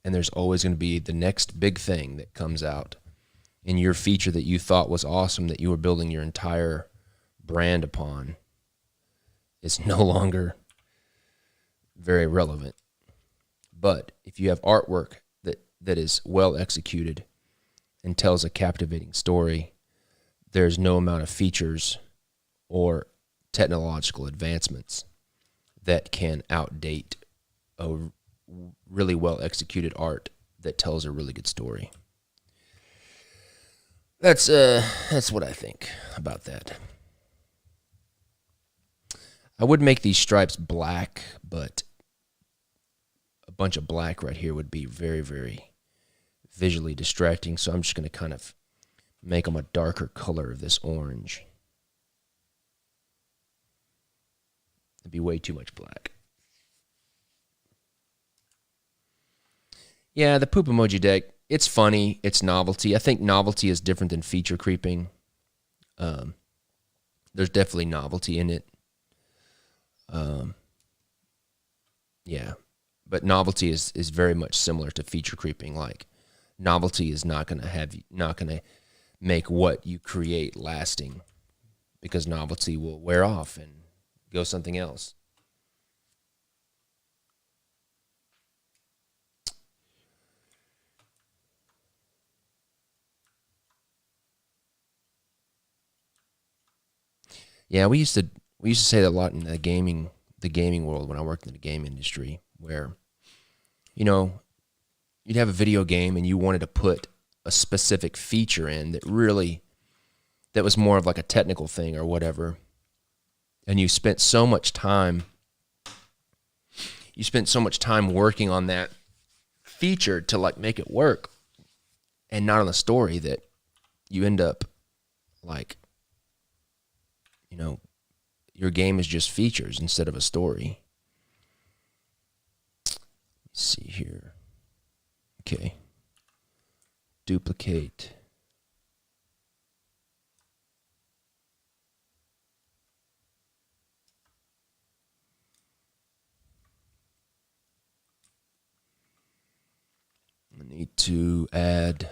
And there's always going to be the next big thing that comes out. And your feature that you thought was awesome, that you were building your entire brand upon, is no longer very relevant. But if you have artwork that is well executed and tells a captivating story, there's no amount of features or technological advancements that can outdate really well executed art that tells a really good story. That's what I think about that. I would make these stripes black, but a bunch of black right here would be very, very visually distracting. So I'm just going to kind of make them a darker color of this orange. It'd be way too much black. Yeah, the poop emoji deck, it's funny. It's novelty. I think novelty is different than feature creeping. There's definitely novelty in it. Yeah, but novelty is very much similar to feature creeping. Like, novelty is not gonna make what you create lasting, because novelty will wear off and go something else. Yeah, we used to say that a lot in the gaming world when I worked in the game industry, where, you know, you'd have a video game and you wanted to put a specific feature in that was more of like a technical thing or whatever, and you spent so much time working on that feature to like make it work, and not on the story, that you end up like, you know, your game is just features instead of a story. Let's see here. Okay. Duplicate. I need to add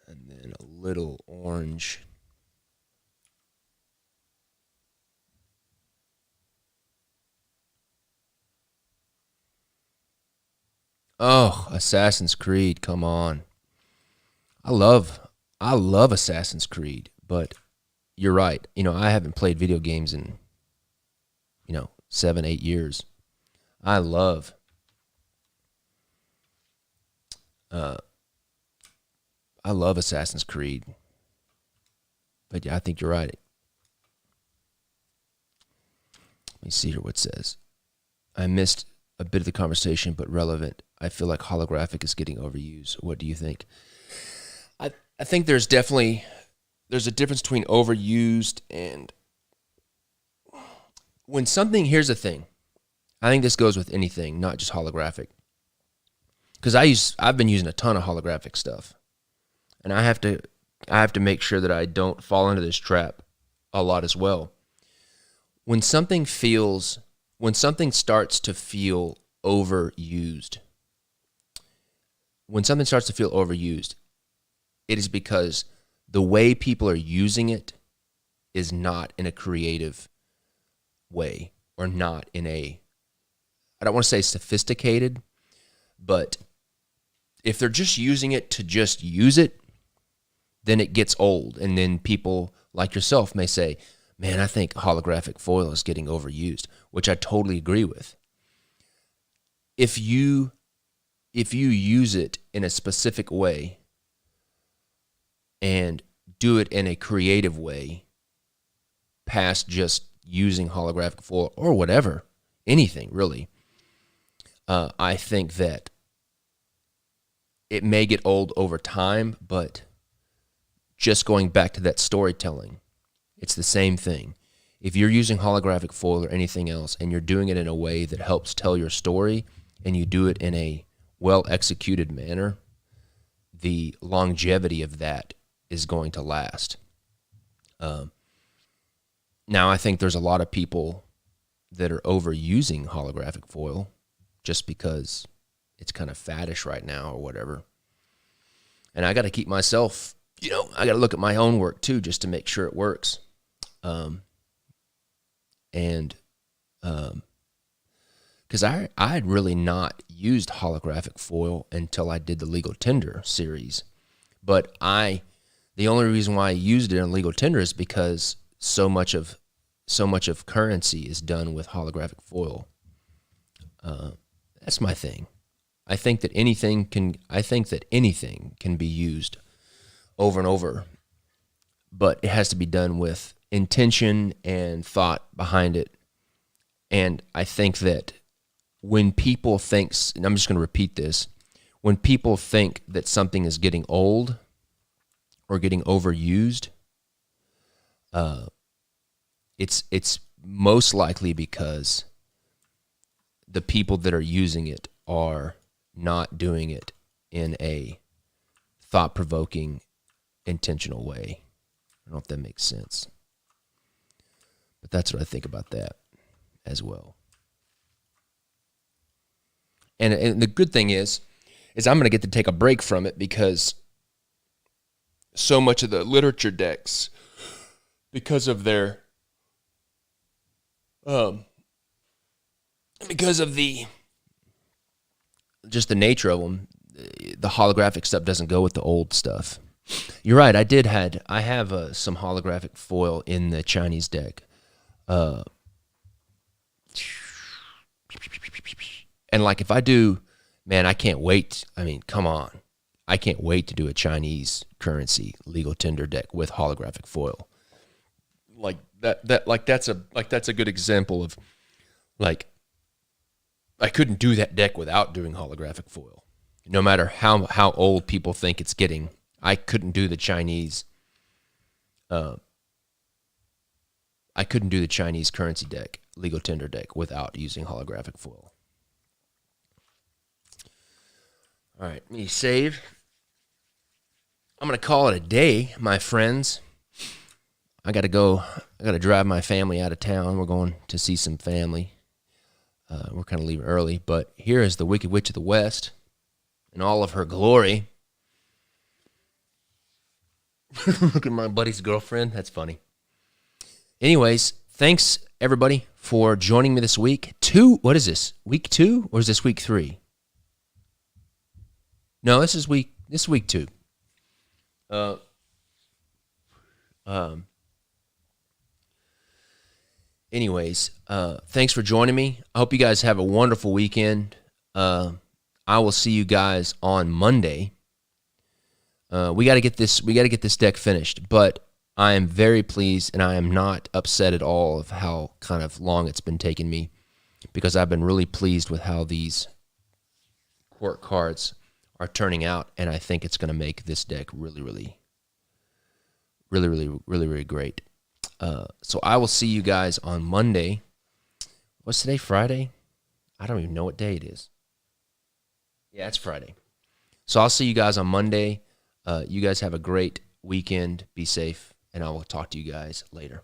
and then a little orange. Oh, Assassin's Creed, come on. I love Assassin's Creed, but you're right. You know, I haven't played video games in, 7, 8 years. I love Assassin's Creed. But yeah, I think you're right. Let me see here what it says. I missed a bit of the conversation, but relevant. I feel like holographic is getting overused. What do you think? I think there's a difference between overused and when something, here's the thing. I think this goes with anything, not just holographic. Because I've been using a ton of holographic stuff. And I have to make sure that I don't fall into this trap a lot as well. When something starts to feel overused, it is because the way people are using it is not in a creative way, or not in a, I don't want to say sophisticated, but if they're just using it to just use it, then it gets old. And then people like yourself may say, man, I think holographic foil is getting overused, which I totally agree with. If you use it in a specific way and do it in a creative way, past just using holographic foil or whatever, anything really, I think that it may get old over time, but just going back to that storytelling, it's the same thing. If you're using holographic foil or anything else and you're doing it in a way that helps tell your story, and you do it in a well-executed manner, the longevity of that is going to last. Now, I think there's a lot of people that are overusing holographic foil just because it's kind of faddish right now or whatever. And I got to keep myself, I got to look at my own work too, just to make sure it works. because I had really not used holographic foil until I did the Legal Tender series. But the only reason why I used it in Legal Tender is because so much of currency is done with holographic foil. That's my thing. I think that anything can be used over and over, but it has to be done with intention and thought behind it. And I think that when people think, and I'm just going to repeat this, when people think that something is getting old or getting overused, it's most likely because the people that are using it are not doing it in a thought-provoking, intentional way. I don't know if that makes sense. But that's what I think about that as well. And the good thing is I'm going to get to take a break from it, because so much of the literature decks, because of their because of the nature of them, the holographic stuff doesn't go with the old stuff. You're right. I have some holographic foil in the Chinese deck, and like if I do, man, I can't wait. I mean, come on, I can't wait to do a Chinese currency Legal Tender deck with holographic foil. Like that's a good example of, like, I couldn't do that deck without doing holographic foil. No matter how old people think it's getting, I couldn't do the Chinese. I couldn't do the Chinese currency deck, Legal Tender deck, without using holographic foil. All right, me save. I'm gonna call it a day, my friends. I gotta drive my family out of town. We're going to see some family. We're kind of leaving early, but here is the Wicked Witch of the West in all of her glory. Look at my buddy's girlfriend. That's funny. Anyways, thanks everybody for joining me this week. What is this? Week 2 or is this week 3? No, this is week 2. Anyways, thanks for joining me. I hope you guys have a wonderful weekend. I will see you guys on Monday. We got to get this deck finished, but I am very pleased and I am not upset at all of how kind of long it's been taking me, because I've been really pleased with how these quirk cards are turning out, and I think it's going to make this deck really, really, really, really, really, really great. So I will see you guys on Monday. What's today, Friday? I don't even know what day it is. Yeah, it's Friday. So I'll see you guys on Monday. You guys have a great weekend. Be safe, and I will talk to you guys later.